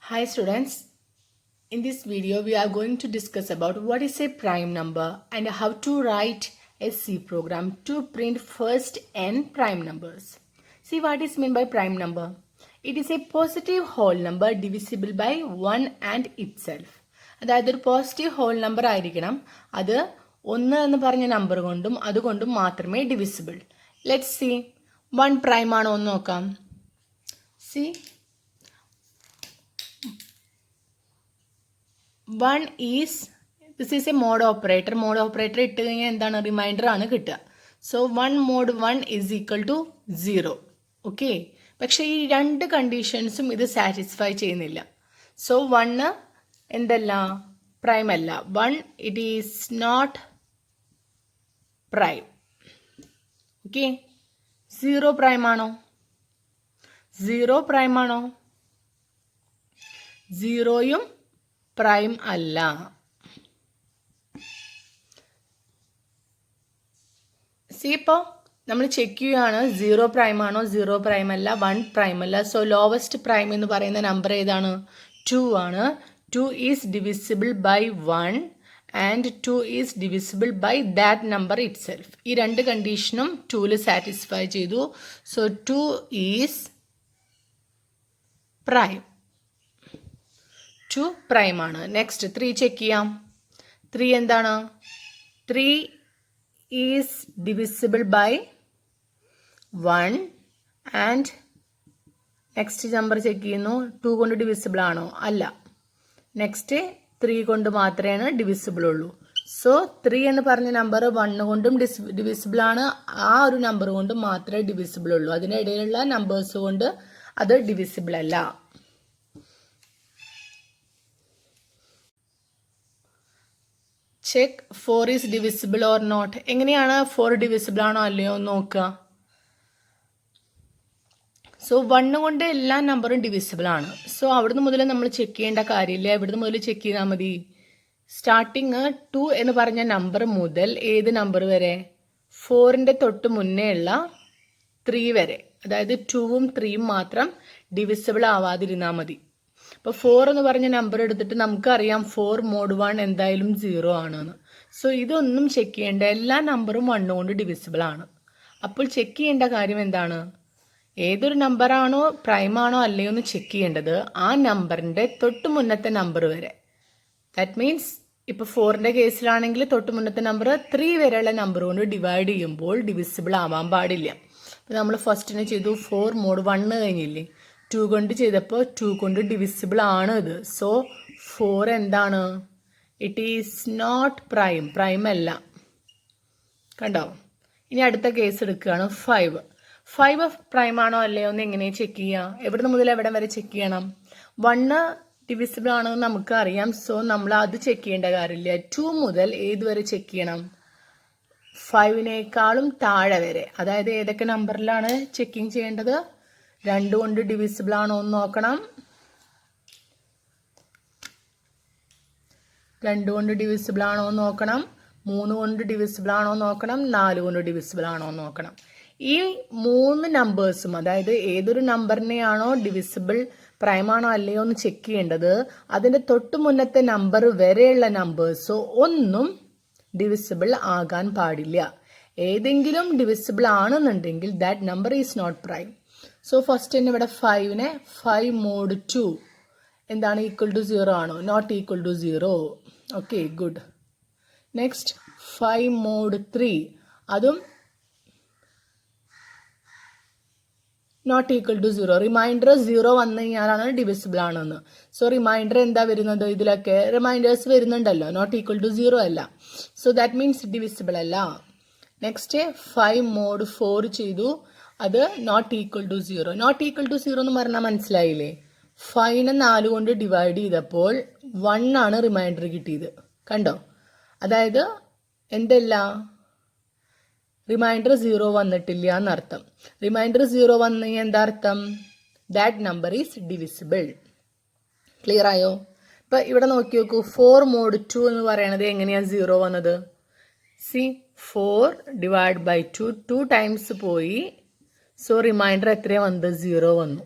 Hi students, in this video we are going to discuss about what is a prime number and how to write a C program to print first n prime numbers. See what is meant by prime number. It is a positive whole number divisible by 1 and itself. അതായത് ഒരു positive whole number ആയിരിക്കണം, അത് ഒന്ന് എന്ന് പറഞ്ഞ number കൊണ്ടും അതുകൊണ്ടും മാത്രമേ ഡിവിസിബിൾ. ലെറ്റ്സ് സി 1 പ്രൈം ആണോ എന്ന് നോക്കാം. C 1 is, this is a mod operator. Mod operator ഇട്ട് കഴിഞ്ഞാൽ എന്താണ്, റിമൈൻഡർ ആണ് കിട്ടുക. So 1 mod 1 is equal to 0. Okay, പക്ഷേ ഈ രണ്ട് കണ്ടീഷൻസും ഇത് സാറ്റിസ്ഫൈ ചെയ്യുന്നില്ല. സോ 1 എന്തല്ല, പ്രൈം അല്ല. 1 it is not prime. Okay, 0 prime ആണോ? 0 പ്രൈം ആണോ? 0യും പ്രൈം അല്ല. സി, ഇപ്പോൾ നമ്മൾ ചെക്ക് ചെയ്യുകയാണ് 0 പ്രൈം ആണോ, 0 പ്രൈം അല്ല, 1 പ്രൈം അല്ല. സോ ലോവസ്റ്റ് പ്രൈം എന്ന് പറയുന്ന നമ്പർ ഏതാണ്? 2 ആണ്. 2 is divisible by 1 and 2 is divisible by that number itself. ഈ രണ്ട് കണ്ടീഷനും 2ൽ സാറ്റിസ്ഫൈ ചെയ്തു. So 2 is prime. 2 പ്രൈം ആണ്. നെക്സ്റ്റ് 3 ചെക്ക് ചെയ്യാം. 3 എന്താണ്? 3 is divisible by 1 and next number check ചെയ്യുന്നു. 2 കൊണ്ട് ഡിവിസിബിൾ ആണോ? അല്ല. നെക്സ്റ്റ് 3 കൊണ്ട് മാത്രമേ ഡിവിസിബിൾ ഉള്ളൂ. സോ 3 എന്ന് പറഞ്ഞ നമ്പർ 1 കൊണ്ടും ഡിവിസിബിൾ ആണ്, ആ ഒരു നമ്പർ കൊണ്ടും മാത്രമേ ഡിവിസിബിൾ ഉള്ളൂ. അതിനിടയിലുള്ള നമ്പേഴ്സ് കൊണ്ട് അത് ഡിവിസിബിൾ അല്ല. Check 4 is divisible or not. എങ്ങനെയാണ് 4 ഡിവിസിബിൾ ആണോ അല്ലയോ എന്ന് നോക്കുക. സോ 1 കൊണ്ട് എല്ലാ നമ്പറും ഡിവിസിബിൾ ആണ്. സോ അവിടുന്ന് മുതൽ നമ്മൾ ചെക്ക് ചെയ്യേണ്ട കാര്യമില്ല, ഇവിടുന്ന് മുതൽ ചെക്ക് ചെയ്താൽ മതി. സ്റ്റാർട്ടിങ് 2 എന്ന് പറഞ്ഞ നമ്പർ മുതൽ ഏത് നമ്പർ വരെ? 4ൻ്റെ തൊട്ട് മുന്നേ ഉള്ള 3 വരെ. അതായത് 2ഉം 3ഉം മാത്രം ഡിവിസിബിൾ ആവാതിരുന്നാൽ മതി. അപ്പോൾ 4 എന്ന് പറഞ്ഞ നമ്പർ എടുത്തിട്ട് നമുക്കറിയാം 4 mod 1 എന്തായാലും 0 ആണെന്ന്. സോ ഇതൊന്നും ചെക്ക് ചെയ്യേണ്ട, എല്ലാ നമ്പറും 1 കൊണ്ട് ഡിവിസിബിൾ ആണ്. അപ്പോൾ ചെക്ക് ചെയ്യേണ്ട കാര്യം എന്താണ്? ഏതൊരു നമ്പറാണോ പ്രൈം ആണോ അല്ലയോ എന്ന് ചെക്ക് ചെയ്യേണ്ടത് ആ നമ്പറിൻ്റെ തൊട്ട് മുന്നത്തെ നമ്പർ വരെ. ദാറ്റ് മീൻസ് ഇപ്പോൾ 4ൻ്റെ കേസിലാണെങ്കിൽ തൊട്ട് മുന്നത്തെ നമ്പർ 3 വരെയുള്ള നമ്പർ കൊണ്ട് ഡിവൈഡ് ചെയ്യുമ്പോൾ ഡിവിസിബിൾ ആവാൻ പാടില്ല. അപ്പോൾ നമ്മൾ ഫസ്റ്റിന് ചെയ്തു 4 mod 1 കഴിഞ്ഞില്ലേ, 2 കൊണ്ട് ചെയ്തപ്പോൾ 2 കൊണ്ട് ഡിവിസിബിൾ ആണ് ഇത്. സോ 4 എന്താണ്? It is not prime, prime അല്ല. കണ്ടോ? ഇനി അടുത്ത കേസ് എടുക്കുകയാണ് 5. 5 പ്രൈം ആണോ അല്ലയോ എന്ന് എങ്ങനെ ചെക്ക് ചെയ്യുക? എവിടെ മുതൽ എവിടെ വരെ ചെക്ക് ചെയ്യണം? 1 ഡിവിസിബിൾ ആണെന്ന് നമുക്ക് അറിയാം. സോ നമ്മൾ അത് ചെക്ക് ചെയ്യേണ്ട കാര്യമില്ല. 2 മുതൽ ഏതുവരെ ചെക്ക് ചെയ്യണം? 5നേക്കാളും താഴെ വരെ. അതായത് ഏതൊക്കെ നമ്പറിലാണ് ചെക്കിങ് ചെയ്യേണ്ടത്? 2 കൊണ്ട് ഡിവിസിബിൾ ആണോ എന്ന് നോക്കണം, 2 കൊണ്ട് ഡിവിസിബിൾ ആണോ എന്ന് നോക്കണം, 3 കൊണ്ട് ഡിവിസിബിൾ ആണോ എന്ന് നോക്കണം, 4 കൊണ്ട് ഡിവിസിബിൾ ആണോ എന്ന് നോക്കണം. ഈ 3 നമ്പേഴ്സും, അതായത് ഏതൊരു നമ്പറിനെയാണോ ഡിവിസിബിൾ പ്രൈം ആണോ അല്ലയോ എന്ന് ചെക്ക് ചെയ്യേണ്ടത് അതിൻ്റെ തൊട്ട് മുന്നത്തെ നമ്പർ വരെയുള്ള നമ്പേഴ്സോ ഒന്നും ഡിവിസിബിൾ ആകാൻ പാടില്ല. ഏതെങ്കിലും ഡിവിസിബിൾ ആണെന്നുണ്ടെങ്കിൽ that number is not prime. So first തന്നെ ഇവിടെ 5നെ 5 mod 2 എന്താണ്, ഈക്വൽ ടു 0 ആണോ? Not equal to 0. Okay, good. Next 5 mod 3 അതും നോട്ട് ഈക്വൽ ടു 0. റിമൈൻഡർ 0 വന്നു കഴിഞ്ഞാലാണ് ഡിവിസിബിൾ ആണെന്ന്. സോ റിമൈൻഡർ എന്താ വരുന്നത്? ഇതിലൊക്കെ റിമൈൻഡേഴ്സ് വരുന്നുണ്ടല്ലോ, നോട്ട് ഈക്വൽ ടു 0 അല്ല. സോ ദാറ്റ് മീൻസ് ഡിവിസിബിൾ അല്ല. നെക്സ്റ്റ് 5 mod 4 ചെയ്തു, അത് not equal to 0. Not equal to 0 എന്ന് പറഞ്ഞാൽ മനസ്സിലായില്ലേ? 5നെ 4 കൊണ്ട് ഡിവൈഡ് ചെയ്തപ്പോൾ 1 ആണ് റിമൈൻഡർ കിട്ടിയത്. കണ്ടോ? അതായത് എന്തല്ല, റിമൈൻഡർ 0 വന്നിട്ടില്ല എന്നർത്ഥം. റിമൈൻഡർ 0 വന്നു കഴിഞ്ഞാൽ എന്താ അർത്ഥം? That number is divisible. Clear ആയോ? ഇപ്പം ഇവിടെ നോക്കി നോക്കൂ, 4 mod 2 എന്ന് പറയണത് എങ്ങനെയാണ് 0 വന്നത്? സി, 4 ഡിവൈഡ് ബൈ 2, 2 ടൈംസ് പോയി. സോ റിമൈൻഡർ എത്രയാണ് വന്നത്? 0 വന്നു.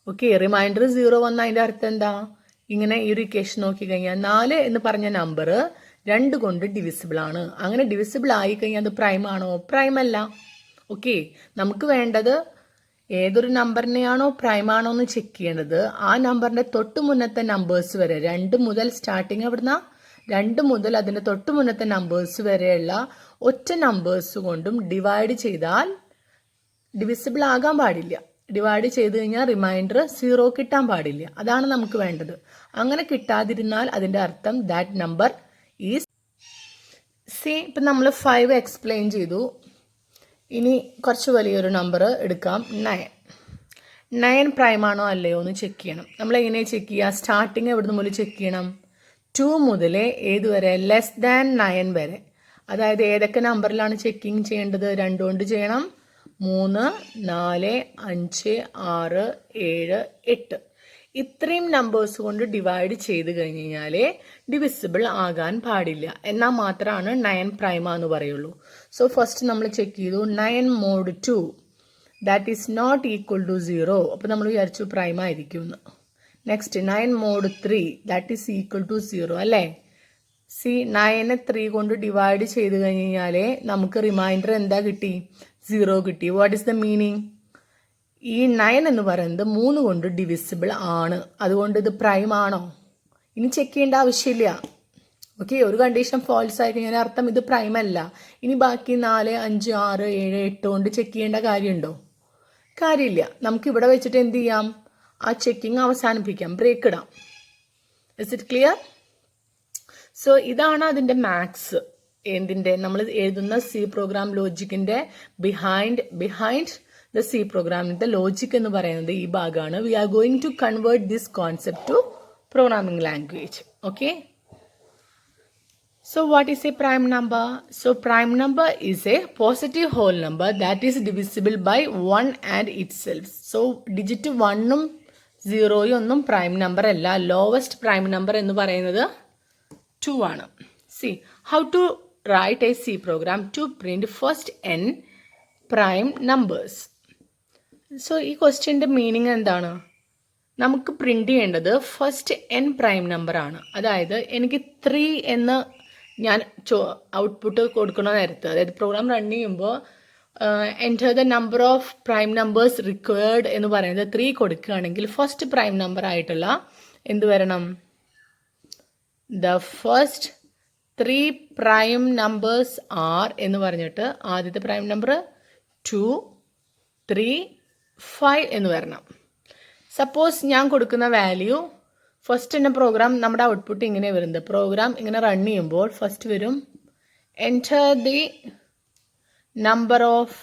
ഓക്കെ, റിമൈൻഡർ 0 വന്ന അതിൻ്റെ അർത്ഥം എന്താ? ഇങ്ങനെ ഈ ഒരു ഇക്വേഷൻ നോക്കിക്കഴിഞ്ഞാൽ 4 എന്ന് പറഞ്ഞ നമ്പർ 2 കൊണ്ട് ഡിവിസിബിൾ ആണ്. അങ്ങനെ ഡിവിസിബിൾ ആയി കഴിഞ്ഞാൽ അത് പ്രൈം ആണോ? പ്രൈം അല്ല. ഓക്കെ, നമുക്ക് വേണ്ടത് ഏതൊരു നമ്പറിനെയാണോ പ്രൈം ആണോ എന്ന് ചെക്ക് ചെയ്യേണ്ടത് ആ നമ്പറിന്റെ തൊട്ട് മുന്നത്തെ നമ്പേഴ്സ് വരെ 2 മുതൽ സ്റ്റാർട്ടിങ് എവിടുന്ന 2 മുതൽ അതിന്റെ തൊട്ട് മുന്നത്തെ നമ്പേഴ്സ് വരെയുള്ള ഒറ്റ നമ്പേഴ്സ് കൊണ്ടും ഡിവൈഡ് ചെയ്താൽ ഡിവിസിബിൾ ആകാൻ പാടില്ല. ഡിവൈഡ് ചെയ്ത് കഴിഞ്ഞാൽ റിമൈൻഡർ 0 കിട്ടാൻ പാടില്ല. അതാണ് നമുക്ക് വേണ്ടത്. അങ്ങനെ കിട്ടാതിരുന്നാൽ അതിന്റെ അർത്ഥം ദാറ്റ് നമ്പർ ഈസ് സി. ഇപ്പം നമ്മൾ 5 എക്സ്പ്ലെയിൻ ചെയ്തു. ഇനി കുറച്ച് വലിയൊരു നമ്പർ എടുക്കാം, 9. 9 പ്രൈം ആണോ അല്ലയോ എന്ന് ചെക്ക് ചെയ്യണം. നമ്മൾ എങ്ങനെ ചെക്ക് ചെയ്യുക? സ്റ്റാർട്ടിങ് എവിടുന്ന് മുതൽ ചെക്ക് ചെയ്യണം? 2 മുതലേ ഏതുവരെ? ലെസ് ദാൻ 9 വരെ. അതായത് ഏതൊക്കെ നമ്പറിലാണ് ചെക്കിങ് ചെയ്യേണ്ടത്? 2 കൊണ്ട് ചെയ്യണം. 3, 4, 5, 6, 7, 8 ഇത്രയും നമ്പേഴ്സ് കൊണ്ട് ഡിവൈഡ് ചെയ്ത് കഴിഞ്ഞ് കഴിഞ്ഞാൽ ഡിവിസിബിൾ ആകാൻ പാടില്ല. എന്നാൽ മാത്രമാണ് 9 പ്രൈമ എന്ന് പറയുള്ളൂ. സോ ഫസ്റ്റ് നമ്മൾ ചെക്ക് ചെയ്തു 9 mod 2 that is not equal to 0. അപ്പോൾ നമ്മൾ വിചാരിച്ചു പ്രൈം ആയിരിക്കും എന്ന്. Next 9 mod 3 that is equal to 0 അല്ലേ? സി 9 3 കൊണ്ട് ഡിവൈഡ് ചെയ്ത് കഴിഞ്ഞ് കഴിഞ്ഞാൽ നമുക്ക് റിമൈൻഡർ എന്താ കിട്ടി? 0 കിട്ടി. What is the meaning? ഈ 9 എന്ന് പറയുന്നത് 3 കൊണ്ട് ഡിവിസിബിൾ ആണ്. അതുകൊണ്ട് ഇത് പ്രൈം ആണോ? ഇനി ചെക്ക് ചെയ്യേണ്ട ആവശ്യമില്ല. ഓക്കെ, ഒരു കണ്ടീഷൻ ഫോൾസ് ആയി കഴിഞ്ഞാൽ അർത്ഥം ഇത് പ്രൈം അല്ല. ഇനി ബാക്കി 4, 5, 6, 7, 8 കൊണ്ട് ചെക്ക് ചെയ്യേണ്ട കാര്യമുണ്ടോ? കാര്യമില്ല. നമുക്ക് ഇവിടെ വെച്ചിട്ട് എന്ത് ചെയ്യാം? ആ ചെക്കിങ് അവസാനിപ്പിക്കാം, ബ്രേക്ക് ഇടാം. Is it clear? സോ ഇതാണ് അതിൻ്റെ മാത്സ്. എന്തിൻ്റെ? നമ്മൾ എഴുതുന്ന സി പ്രോഗ്രാം ലോജിക്കിൻ്റെ ബിഹൈൻഡ് ദ സി പ്രോഗ്രാമിൻ്റെ ലോജിക് എന്ന് പറയുന്നത് ഈ ഭാഗമാണ്. We are going to convert this concept to programming language. Okay, so what is a prime number? So prime number is a positive whole number that is divisible by 1 and itself. So digit 1ഉം 0യും ഒന്നും prime number അല്ല. Lowest prime number എന്ന് പറയുന്നത് 2 ആണ്. See how to write a C program to print first n prime numbers. So ഈ ക്വസ്റ്റ്യൻ്റെ meaning എന്താണ്? നമുക്ക് print ചെയ്യേണ്ടത് first n prime number ആണ്. അതായത് എനിക്ക് 3 എന്ന് ഞാൻ ഔട്ട്പുട്ട് കൊടുക്കണ നേരത്ത്, അതായത് പ്രോഗ്രാം റൺ ചെയ്യുമ്പോൾ enter the number of prime numbers required എന്ന് പറയുന്നത് 3 കൊടുക്കുകയാണെങ്കിൽ ഫസ്റ്റ് പ്രൈം നമ്പർ ആയിട്ടുള്ള എന്ത് വരണം? The first 3 prime numbers are എന്ന് പറഞ്ഞിട്ട് ആദ്യത്തെ പ്രൈം നമ്പർ 2, 3, 5 എന്ന് വരണം. സപ്പോസ് ഞാൻ കൊടുക്കുന്ന വാല്യൂ ഫസ്റ്റ് തന്നെ പ്രോഗ്രാം നമ്മുടെ ഔട്ട്പുട്ട് ഇങ്ങനെ വരുന്നത്. പ്രോഗ്രാം ഇങ്ങനെ റൺ ചെയ്യുമ്പോൾ ഫസ്റ്റ് വരും enter the number of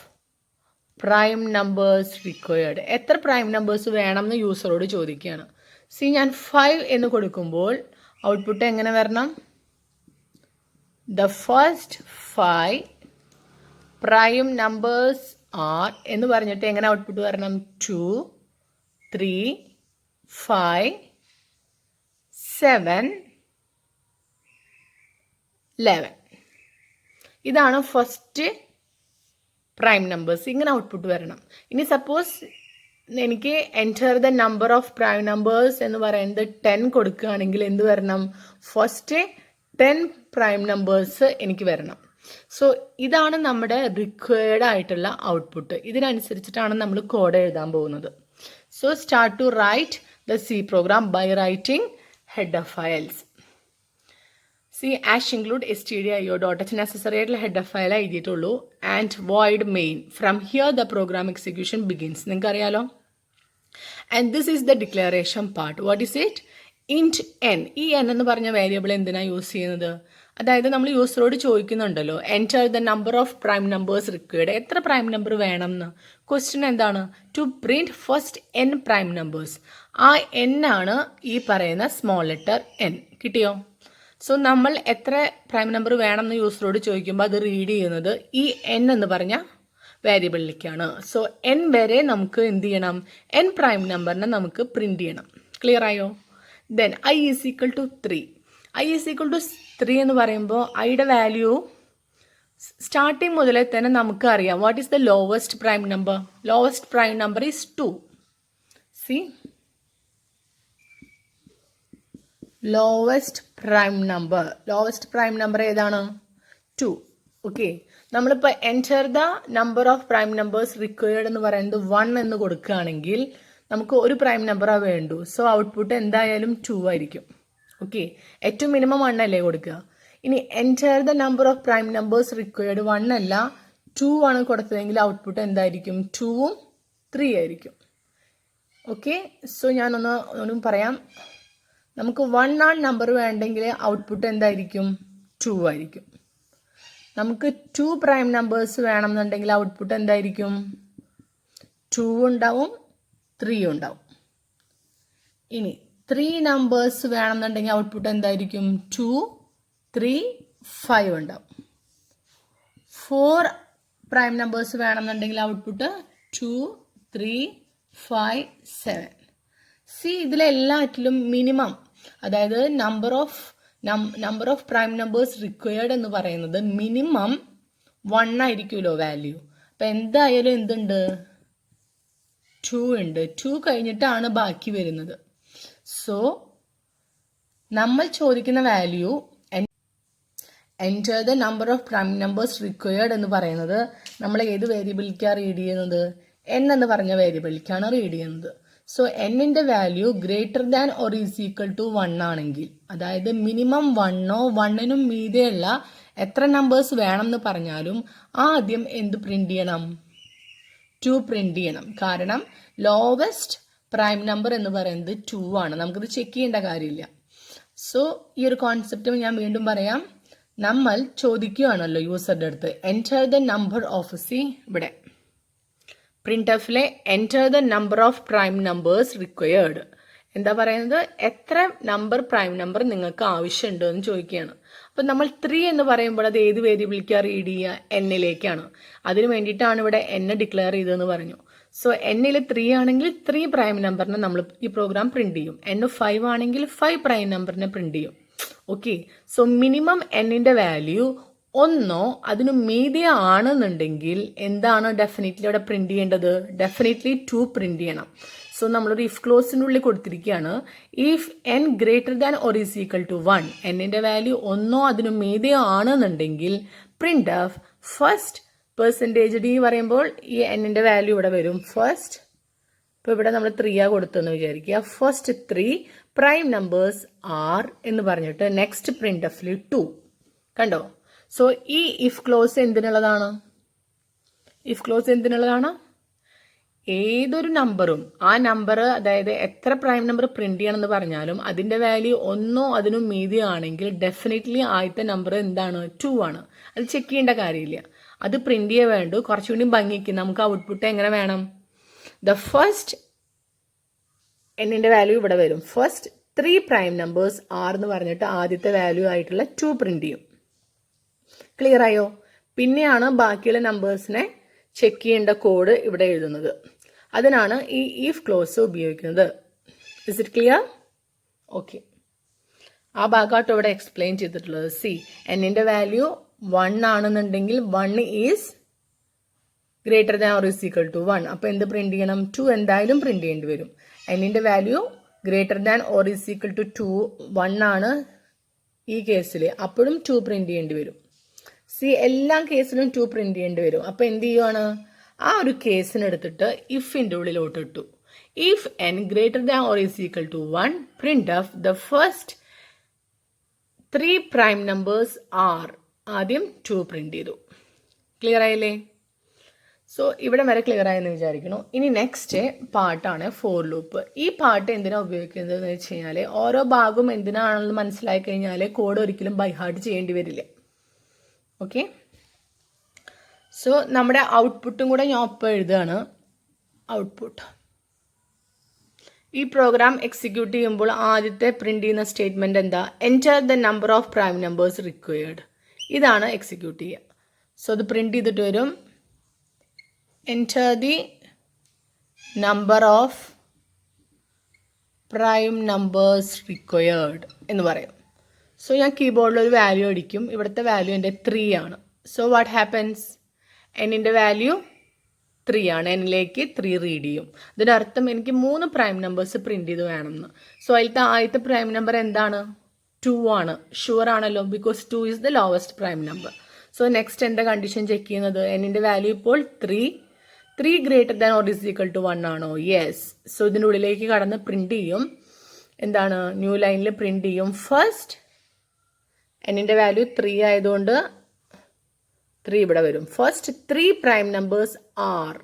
prime numbers required. എത്ര പ്രൈം നമ്പേഴ്സ് വേണം എന്ന് യൂസറോട് ചോദിക്കുകയാണ്. സി ഞാൻ 5 എന്ന് കൊടുക്കുമ്പോൾ ഔട്ട്പുട്ട് എങ്ങനെ വരണം? The first 5 prime numbers are എന്ന് പറഞ്ഞിട്ട് എങ്ങനെ ഔട്ട്പുട്ട് വരണം? 2, 3, 5, 7, 11. ഇതാണ് ഫസ്റ്റ് പ്രൈം നമ്പേഴ്സ്. ഇങ്ങനെ ഔട്ട്പുട്ട് വരണം. ഇനി സപ്പോസ് എനിക്ക് enter the number of prime numbers എന്ന് പറയുന്നത് 10 കൊടുക്കുകയാണെങ്കിൽ എന്ത് വരണം? ഫസ്റ്റ് 10 പ്രൈം നമ്പേഴ്സ് എനിക്ക് വരണം. സോ ഇതാണ് നമ്മുടെ റിക്വയർഡ് ആയിട്ടുള്ള ഔട്ട്പുട്ട്. ഇതിനനുസരിച്ചിട്ടാണ് നമ്മൾ കോഡ് എഴുതാൻ പോകുന്നത്. So start to write the C program by writing header files. See ash include stdio.h necessary ആയിട്ടുള്ള header file എഴുതിയിട്ടുള്ളൂ. and void main. From here the program execution begins. നിങ്ങൾക്ക് അറിയാലോ. and this is the declaration part. What is it? int n. ഈ n എന്ന് പറഞ്ഞ variable എന്തിനാ use ചെയ്യുന്നത്? അതായത് നമ്മൾ യൂസറോട് ചോദിക്കുന്നുണ്ടല്ലോ enter the number of prime numbers required. എത്ര പ്രൈം നമ്പർ വേണം എന്ന്. ക്വസ്റ്റ്യൻ എന്താണ്? To print first n prime numbers. ആ n ആണ് ഈ പറയുന്ന സ്മോൾ ലെറ്റർ n. കിട്ടിയോ? സോ നമ്മൾ എത്ര പ്രൈം നമ്പർ വേണം എന്ന് യൂസറോട് ചോദിക്കുമ്പോൾ അത് റീഡ് ചെയ്യുന്നത് ഈ n എന്ന് പറഞ്ഞ വേരിയബിളിലേക്കാണ്. സോ n വരെ നമുക്ക് എന്ത് ചെയ്യണം? n പ്രൈം നമ്പറിനെ നമുക്ക് പ്രിന്റ് ചെയ്യണം. ക്ലിയർ ആയോ? Then i is equal to 3. i is equal to 3 എന്ന് പറയുമ്പോൾ ഐയുടെ വാല്യൂ സ്റ്റാർട്ടിങ് മുതലേ തന്നെ നമുക്ക് അറിയാം. What is the lowest prime number? Lowest prime number is 2. C lowest prime number ഏതാണ്? 2. ഓക്കെ, നമ്മളിപ്പോൾ enter the number of prime numbers required എന്ന് പറയുന്നത് 1 എന്ന് കൊടുക്കുകയാണെങ്കിൽ നമുക്ക് ഒരു പ്രൈം നമ്പറാണ് വേണ്ടു. സോ ഔട്ട്പുട്ട് എന്തായാലും 2 ആയിരിക്കും. ഓക്കെ, ഏറ്റവും മിനിമം 1 അല്ലേ കൊടുക്കുക. ഇനി enter the number of prime numbers required 1 അല്ല 2 ആണ് കൊടുത്തതെങ്കിൽ ഔട്ട്പുട്ട് എന്തായിരിക്കും? 2ഉം 3 ആയിരിക്കും. ഓക്കെ, സോ ഞാനൊന്നും പറയാം. നമുക്ക് 1 ആണ് നമ്പർ വേണ്ടെങ്കിൽ ഔട്ട്പുട്ട് എന്തായിരിക്കും? 2 ആയിരിക്കും. നമുക്ക് 2 പ്രൈം നമ്പേഴ്സ് വേണമെന്നുണ്ടെങ്കിൽ ഔട്ട്പുട്ട് എന്തായിരിക്കും? 2 ഉണ്ടാവും, 3 ഉണ്ടാവും. ഇനി 3 നമ്പേഴ്സ് വേണമെന്നുണ്ടെങ്കിൽ ഔട്ട്പുട്ട് എന്തായിരിക്കും? 2, 3, 5 ഉണ്ടാവും. 4 പ്രൈം നമ്പേഴ്സ് വേണമെന്നുണ്ടെങ്കിൽ ഔട്ട്പുട്ട് 2, 3, 5, 7. സി, ഇതിലെല്ലാറ്റിലും മിനിമം, അതായത് number of prime numbers required എന്ന് പറയുന്നത് മിനിമം 1 ആയിരിക്കുമല്ലോ വാല്യൂ. അപ്പം എന്തായാലും എന്തുണ്ട്? 2 ഉണ്ട്. 2 കഴിഞ്ഞിട്ടാണ് ബാക്കി വരുന്നത്. സോ നമ്മൾ ചോദിക്കുന്ന value enter the number of prime numbers required എന്ന് പറയുന്നത് നമ്മൾ ഏത് വേരിയബിളിലേക്കാണ് റീഡ് ചെയ്യുന്നത്? n എന്ന് പറഞ്ഞ വേരിയബിളിലേക്കാണ് റീഡ് ചെയ്യുന്നത്. സോ എന്നിൻ്റെ value greater than or is equal to 1 ആണെങ്കിൽ, അതായത് മിനിമം 1ഓ 1നും മീതെയുള്ള എത്ര നമ്പേഴ്സ് വേണമെന്ന് പറഞ്ഞാലും ആദ്യം എന്ത് പ്രിന്റ് ചെയ്യണം? 2 പ്രിന്റ് ചെയ്യണം. കാരണം ലോവസ്റ്റ് പ്രൈം നമ്പർ എന്ന് പറയുന്നത് 2 ആണ്. നമുക്കിത് ചെക്ക് ചെയ്യേണ്ട കാര്യമില്ല. സോ ഈ ഒരു കോൺസെപ്റ്റ് ഞാൻ വീണ്ടും പറയാം. നമ്മൾ ചോദിക്കുകയാണല്ലോ യൂസറുടെ അടുത്ത് enter the number of, C ഇവിടെ പ്രിന്റ് എഫിലെ enter the number of prime numbers required എന്താ പറയുന്നത്? എത്ര പ്രൈം നമ്പർ നിങ്ങൾക്ക് ആവശ്യമുണ്ടോ എന്ന് ചോദിക്കുകയാണ്. അപ്പം നമ്മൾ 3 എന്ന് പറയുമ്പോൾ അത് ഏത് വേരിയബിളിലേക്കാണ് റീഡ് ചെയ്യുക? എന്നിലേക്കാണ്. അതിന് വേണ്ടിയിട്ടാണ് ഇവിടെ n ഡിക്ലെയർ ചെയ്തതെന്ന് പറഞ്ഞു. സോ എന്നിൽ 3 ആണെങ്കിൽ 3 പ്രൈം നമ്പറിനെ നമ്മൾ ഈ പ്രോഗ്രാം പ്രിന്റ് ചെയ്യും. n 5 ആണെങ്കിൽ 5 പ്രൈം നമ്പറിനെ പ്രിന്റ് ചെയ്യും. ഓക്കെ, സോ മിനിമം എന്നിൻ്റെ വാല്യൂ 1ഓ അതിനു മീതെ ആണെന്നുണ്ടെങ്കിൽ എന്താണ് ഡെഫിനറ്റ്ലി അവിടെ പ്രിന്റ് ചെയ്യേണ്ടത്? ഡെഫിനറ്റ്ലി 2 പ്രിന്റ് ചെയ്യണം. സോ നമ്മളൊരു ഇഫ് ക്ലോസിനുള്ളിൽ കൊടുത്തിരിക്കുകയാണ്. If n greater than or is equal to 1, എന്നിൻ്റെ വാല്യൂ 1ഓ അതിനു മീതെ ആണെന്നുണ്ടെങ്കിൽ print of first percentage d പറയുമ്പോൾ ഈ എന്നിൻ്റെ വാല്യൂ ഇവിടെ വരും. ഫസ്റ്റ്, ഇപ്പോൾ ഇവിടെ നമ്മൾ 3 കൊടുത്തെന്ന് വിചാരിക്കുക. ഫസ്റ്റ് 3 പ്രൈം നമ്പേഴ്സ് ആർ എന്ന് പറഞ്ഞിട്ട് നെക്സ്റ്റ് പ്രിന്റ് ഓഫിൽ 2. കണ്ടോ? സോ ഈ ഇഫ് ക്ലോസ് എന്തിനുള്ളതാണ്? ഏതൊരു നമ്പറും ആ നമ്പർ, അതായത് എത്ര പ്രൈം നമ്പർ പ്രിന്റ് ചെയ്യണമെന്ന് പറഞ്ഞാലും അതിൻ്റെ വാല്യൂ 1ഓ അതിനും മീതി ആണെങ്കിൽ ഡെഫിനറ്റ്ലി ആദ്യത്തെ നമ്പർ എന്താണ്? 2 ആണ്. അത് ചെക്ക് ചെയ്യേണ്ട കാര്യമില്ല. അത് പ്രിന്റ് ചെയ്യാൻ വേണ്ടു. കുറച്ചുകൂടി ഭംഗിക്ക് നമുക്ക് ഔട്ട്പുട്ട് എങ്ങനെ വേണം? ദ ഫസ്റ്റ് എന്നിൻ്റെ വാല്യൂ ഇവിടെ വരും. ഫസ്റ്റ് 3 പ്രൈം നമ്പേഴ്സ് ആർ എന്ന് പറഞ്ഞിട്ട് ആദ്യത്തെ വാല്യൂ ആയിട്ടുള്ള 2 പ്രിന്റ് ചെയ്യും. ക്ലിയർ ആയോ? പിന്നെയാണ് ബാക്കിയുള്ള നമ്പേഴ്സിനെ ചെക്ക് ചെയ്യേണ്ട കോഡ് ഇവിടെ എഴുതുന്നത്. അതിനാണ് ഈ ഇഫ് ക്ലോസ് ഉപയോഗിക്കുന്നത്. Is it clear? ഓക്കെ, ആ ഭാഗമായിട്ട് ഇവിടെ എക്സ്പ്ലെയിൻ ചെയ്തിട്ടുള്ളത്. സി, എന്നിൻ്റെ വാല്യൂ 1 ആണെന്നുണ്ടെങ്കിൽ 1 is greater than or is equal to 1. അപ്പോൾ എന്ത് പ്രിന്റ് ചെയ്യണം? 2 എന്തായാലും പ്രിന്റ് ചെയ്യേണ്ടി വരും. എന്നിൻ്റെ value greater than or is equal to 2, 1 ആണ് ഈ കേസിൽ, അപ്പോഴും 2 പ്രിന്റ് ചെയ്യേണ്ടി വരും. സി, എല്ലാ കേസിലും 2 പ്രിന്റ് ചെയ്യേണ്ടി വരും. അപ്പോൾ എന്ത് ചെയ്യുവാണ്? ആ ഒരു കേസിനെടുത്തിട്ട് ഇഫിൻ്റെ ഉള്ളിലോട്ട് ഇട്ടു. If n greater than or is equal to 1, print of the first 3 prime numbers are. ആദ്യം 2 പ്രിന്റ് ചെയ്തു. ക്ലിയർ ആയില്ലേ? സോ ഇവിടെ വരെ ക്ലിയർ ആയെന്ന് വിചാരിക്കുന്നു. ഇനി നെക്സ്റ്റ് പാർട്ടാണ് ഫോർ ലൂപ്പ്. ഈ പാർട്ട് എന്തിനാണ് ഉപയോഗിക്കുന്നത് എന്ന് വെച്ച് കഴിഞ്ഞാൽ ഓരോ ഭാഗവും എന്തിനാണെന്ന് മനസ്സിലായി കഴിഞ്ഞാൽ കോഡ് ഒരിക്കലും ബൈ ഹാർട്ട് ചെയ്യേണ്ടി വരില്ല. ഓക്കെ, സോ നമ്മുടെ ഔട്ട്പുട്ടും കൂടെ ഞാൻ ഒപ്പം എഴുതുകയാണ്. ഔട്ട്പുട്ട് ഈ പ്രോഗ്രാം എക്സിക്യൂട്ട് ചെയ്യുമ്പോൾ ആദ്യത്തെ പ്രിന്റ് ചെയ്യുന്ന സ്റ്റേറ്റ്മെന്റ് എന്താ? Enter the number of prime numbers required. ഇതാണ് എക്സിക്യൂട്ട് ചെയ്യുക. സോ അത് പ്രിന്റ് ചെയ്തിട്ട് വരും enter the number of prime numbers required എന്ന് പറയും. സോ ഞാൻ കീബോർഡിൽ ഒരു വാല്യൂ അടിക്കും. ഇവിടുത്തെ വാല്യൂ എൻ്റെ 3 ആണ്. So what happens? എന്നിൻ്റെ വാല്യൂ 3 ആണ്. എന്നിലേക്ക് 3 റീഡ് ചെയ്യും. ഇതിൻ്റെ അർത്ഥം എനിക്ക് 3 പ്രൈം നമ്പേഴ്സ് പ്രിന്റ് ചെയ്ത് വേണമെന്ന്. സോ അതിലത്തെ ആദ്യത്തെ പ്രൈം നമ്പർ എന്താണ്? 2 ആണ്. ഷുവർ ആണല്ലോ, because 2 is the lowest prime number. So next എന്താ കണ്ടീഷൻ ചെക്ക് ചെയ്യുന്നത്? എന്നിൻ്റെ വാല്യൂ ഇപ്പോൾ 3 greater than or is equal to 1 ആണോ? യെസ്. സോ ഇതിൻ്റെ ഉള്ളിലേക്ക് കടന്ന് പ്രിന്റ് ചെയ്യും. എന്താണ്? ന്യൂ ലൈനിൽ പ്രിന്റ് ചെയ്യും. ഫസ്റ്റ് എന്നിൻ്റെ വാല്യൂ 3 ആയതുകൊണ്ട് 3 ഇവിടെ വരും. ഫസ്റ്റ് 3 പ്രൈം നമ്പേഴ്സ് ആർ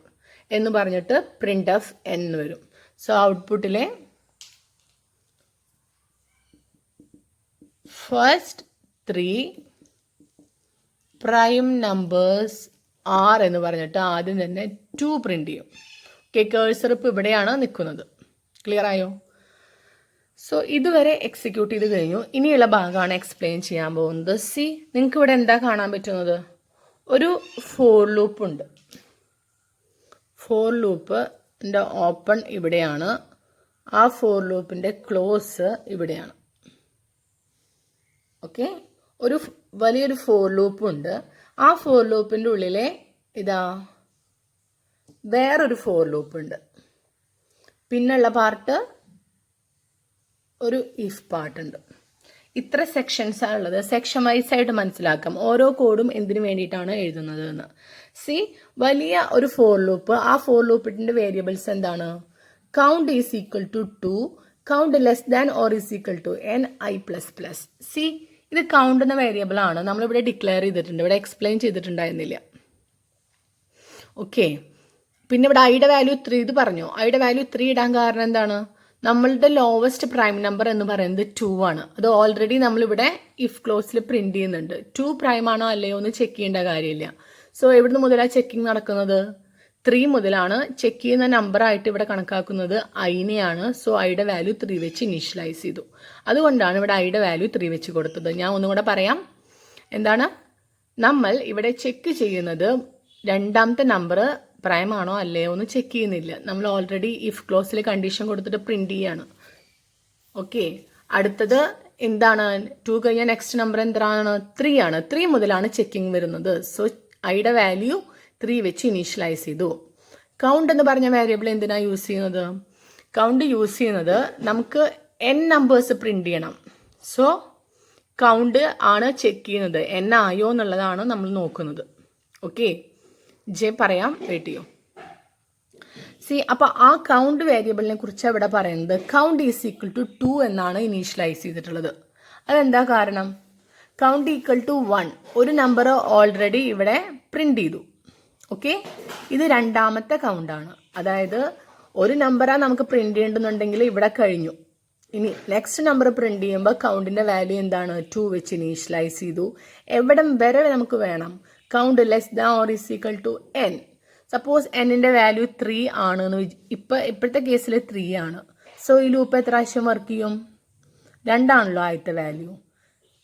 എന്ന് പറഞ്ഞിട്ട് പ്രിന്റ് ഓഫ് n വരും. സോ ഔട്ട്പുട്ടിലെ ഫസ്റ്റ് 3 പ്രൈം നമ്പേഴ്സ് ആർ എന്ന് പറഞ്ഞിട്ട് ആദ്യം തന്നെ 2 പ്രിന്റ് ചെയ്യും. ഓക്കെ, കേഴ്സർ ഇപ്പോൾ ഇവിടെയാണ് നിൽക്കുന്നത്. ക്ലിയർ ആയോ? സോ ഇതുവരെ എക്സിക്യൂട്ട് ചെയ്ത് കഴിഞ്ഞു. ഇനിയുള്ള ഭാഗമാണ് എക്സ്പ്ലെയിൻ ചെയ്യാൻ പോകുന്നത്. സി, നിങ്ങൾക്ക് ഇവിടെ എന്താ കാണാൻ പറ്റുന്നത്? ഒരു ഫോർ ലൂപ്പ് ഉണ്ട്. ഫോർ ലൂപ്പിൻ്റെ ഓപ്പൺ ഇവിടെയാണ്. ആ ഫോർ ലൂപ്പിൻ്റെ ക്ലോസ് ഇവിടെയാണ്. ഓക്കെ, ഒരു വലിയൊരു ഫോർ ലൂപ്പ് ഉണ്ട്. ആ ഫോർ ലൂപ്പിൻ്റെ ഉള്ളിലെ ഇതാ വേറൊരു ഫോർ ലൂപ്പ് ഉണ്ട്. പിന്നുള്ള പാർട്ട് ഒരു ഇഫ് പാർട്ട് ഉണ്ട്. ഇത്ര സെക്ഷൻസാണ് ഉള്ളത്. സെക്ഷൻ വൈസ് ആയിട്ട് മനസ്സിലാക്കാം ഓരോ കോഡും എന്തിനു വേണ്ടിയിട്ടാണ് എഴുതുന്നത് എന്ന്. സി, വലിയ ഒരു ഫോർ ലൂപ്പ്. ആ ഫോർ ലൂപ്പിന്റെ വേരിയബിൾസ് എന്താണ്? Count is equal to 2, count less than or is equal to ni++. See, ഇത് കൗണ്ട് എന്ന വേരിയബിൾ ആണ്. നമ്മളിവിടെ ഡിക്ലെയർ ചെയ്തിട്ടുണ്ട്, ഇവിടെ എക്സ്പ്ലെയിൻ ചെയ്തിട്ടുണ്ടായിരുന്നില്ല. ഓക്കെ, പിന്നെ ഇവിടെ ഐയുടെ വാല്യൂ 3 ഇത് പറഞ്ഞു. ഐയുടെ വാല്യൂ 3 ഇടാൻ കാരണം എന്താണ്? നമ്മളുടെ ലോവസ്റ്റ് പ്രൈം നമ്പർ എന്ന് പറയുന്നത് 2 ആണ്. അത് ഓൾറെഡി നമ്മളിവിടെ ഇഫ് ക്ലോസിൽ പ്രിന്റ് ചെയ്യുന്നുണ്ട്. 2 പ്രൈം ആണോ അല്ലയോ എന്ന് ചെക്ക് ചെയ്യേണ്ട കാര്യമില്ല. സോ എവിടുന്ന് മുതലാണ് ചെക്കിങ് നടക്കുന്നത്? 3 മുതലാണ്. ചെക്ക് ചെയ്യുന്ന നമ്പറായിട്ട് ഇവിടെ കണക്കാക്കുന്നത് ഐനെയാണ്. സോ ഐയുടെ വാല്യൂ 3 വെച്ച് ഇനീഷ്യലൈസ് ചെയ്തു. അതുകൊണ്ടാണ് ഇവിടെ ഐയുടെ വാല്യൂ 3 വെച്ച് കൊടുത്തത്. ഞാൻ ഒന്നും കൂടെ പറയാം. എന്താണ് നമ്മൾ ഇവിടെ ചെക്ക് ചെയ്യുന്നത്? രണ്ടാമത്തെ നമ്പർ പ്രൈം ആണോ അല്ലയോ എന്ന് ചെക്ക് ചെയ്യുന്നില്ല. നമ്മൾ ഓൾറെഡി ഇഫ് ക്ലോസിൽ കണ്ടീഷൻ കൊടുത്തിട്ട് പ്രിന്റ് ചെയ്യാണ്. ഓക്കെ, അടുത്തത് എന്താണ്? 2 കഴിഞ്ഞാൽ നെക്സ്റ്റ് നമ്പർ എന്താണ്? 3 ആണ്. 3 മുതലാണ് ചെക്കിങ് വരുന്നത്. സോ ഐയുടെ വാല്യൂ 3 വെച്ച് ഇനീഷ്യലൈസ് ചെയ്തു. കൗണ്ട് എന്ന് പറഞ്ഞ വേരിയബിൾ എന്തിനാ യൂസ് ചെയ്യുന്നത്? കൗണ്ട് യൂസ് ചെയ്യുന്നത് നമുക്ക് n നമ്പേഴ്സ് പ്രിന്റ് ചെയ്യണം. സോ കൗണ്ട് ആണ് ചെക്ക് ചെയ്യുന്നത്. n ആയോ എന്നുള്ളതാണ് നമ്മൾ നോക്കുന്നത്. ഓക്കെ, പറയാം, വെയിറ്റ് ചെയ്യൂ. സി, അപ്പോൾ ആ കൗണ്ട് വേരിയബിളിനെ കുറിച്ച് ഇവിടെ പറയുന്നത് കൗണ്ട് ഈസ് ഈക്വൽ ടു 2 എന്നാണ് ഇനീഷ്യലൈസ് ചെയ്തിട്ടുള്ളത്. അതെന്താ കാരണം? കൗണ്ട് ഈക്വൽ ടു 1 ഒരു നമ്പർ ഓൾറെഡി ഇവിടെ പ്രിന്റ് ചെയ്തു. ഓക്കെ, ഇത് രണ്ടാമത്തെ കൗണ്ടാണ്. അതായത് ഒരു നമ്പറാണ് നമുക്ക് പ്രിന്റ് ചെയ്യേണ്ടതുണ്ടെങ്കിൽ ഇവിടെ കഴിഞ്ഞു. ഇനി നെക്സ്റ്റ് നമ്പർ പ്രിന്റ് ചെയ്യുമ്പോൾ കൗണ്ടിന്റെ വാല്യൂ എന്താണ്? 2 വെച്ച് ഇനീഷ്യലൈസ് ചെയ്തു. എവിടം വരെ നമുക്ക് വേണം? Count less than or is equal to n. Suppose എന്നിന്റെ വാല്യൂ 3 ആണെന്ന് ഇപ്പോഴത്തെ കേസിൽ 3 ആണ്. സോ ഈ ലൂപ്പ് എത്ര പ്രാവശ്യം വർക്ക് ചെയ്യും? 2 ആണല്ലോ ആദ്യത്തെ value.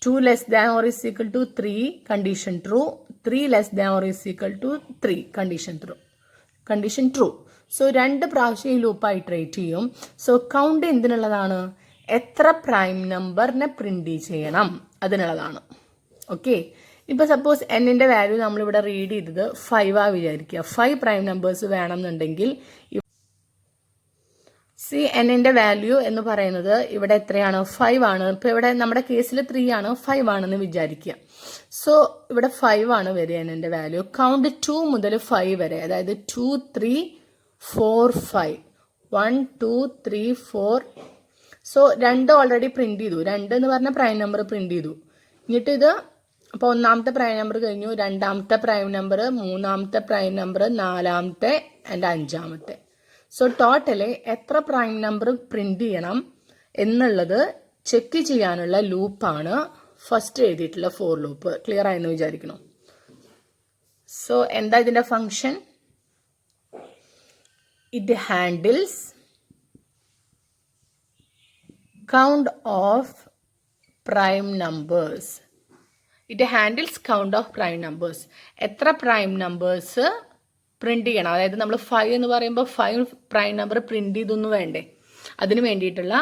2 less than or is equal to 3 condition true. 3 less than or is equal to 3 condition true. So 2 പ്രാവശ്യം ഈ ലൂപ്പ് ഐറ്ററേറ്റ് ചെയ്യും. സോ കൗണ്ട് എന്തിനുള്ളതാണ്? എത്ര പ്രൈം നമ്പറിനെ പ്രിന്റ് ചെയ്യണം അതിനുള്ളതാണ്. ഓക്കെ, ഇപ്പോൾ സപ്പോസ് എന്നിന്റെ വാല്യൂ നമ്മളിവിടെ റീഡ് ചെയ്തത് 5 ആ വിചാരിക്കുക. 5 പ്രൈം നമ്പേഴ്സ് വേണമെന്നുണ്ടെങ്കിൽ സി, എന്നിന്റെ വാല്യൂ എന്ന് പറയുന്നത് ഇവിടെ എത്രയാണ്? 5 ആണ്. ഇപ്പോൾ ഇവിടെ നമ്മുടെ കേസിൽ 3 ആണ്, 5 ആണെന്ന് വിചാരിക്കുക. സോ ഇവിടെ 5 ആണ് വരിക എന്നിന്റെ വാല്യൂ. കൗണ്ട് 2 മുതൽ 5 വരെ, അതായത് 2, 3, 4, 5. 1, 2, 3, 4. സോ 2 ഓൾറെഡി പ്രിന്റ് ചെയ്തു. 2 എന്ന് പറഞ്ഞ പ്രൈം നമ്പർ പ്രിന്റ് ചെയ്തു. എന്നിട്ട് ഇത് അപ്പോൾ ഒന്നാമത്തെ പ്രൈം നമ്പർ കഴിഞ്ഞു, രണ്ടാമത്തെ പ്രൈം നമ്പർ, മൂന്നാമത്തെ പ്രൈം നമ്പർ, നാലാമത്തെ ആൻഡ് അഞ്ചാമത്തെ. സോ ടോട്ടല് എത്ര പ്രൈം നമ്പർ പ്രിന്റ് ചെയ്യണം എന്നുള്ളത് ചെക്ക് ചെയ്യാനുള്ള ലൂപ്പാണ് ഫസ്റ്റ് എഴുതിയിട്ടുള്ള ഫോർ ലൂപ്പ്. ക്ലിയർ ആയെന്ന് വിചാരിക്കണം. സോ എന്താ ഇതിന്റെ function? It handles count of prime numbers. It handles count of prime numbers. എത്ര പ്രൈം നമ്പേഴ്സ് പ്രിന്റ് ചെയ്യണം? അതായത് നമ്മൾ 5 എന്ന് പറയുമ്പോൾ 5 പ്രൈം നമ്പർ പ്രിന്റ് ചെയ്തൊന്നും വേണ്ടേ? അതിന് വേണ്ടിയിട്ടുള്ള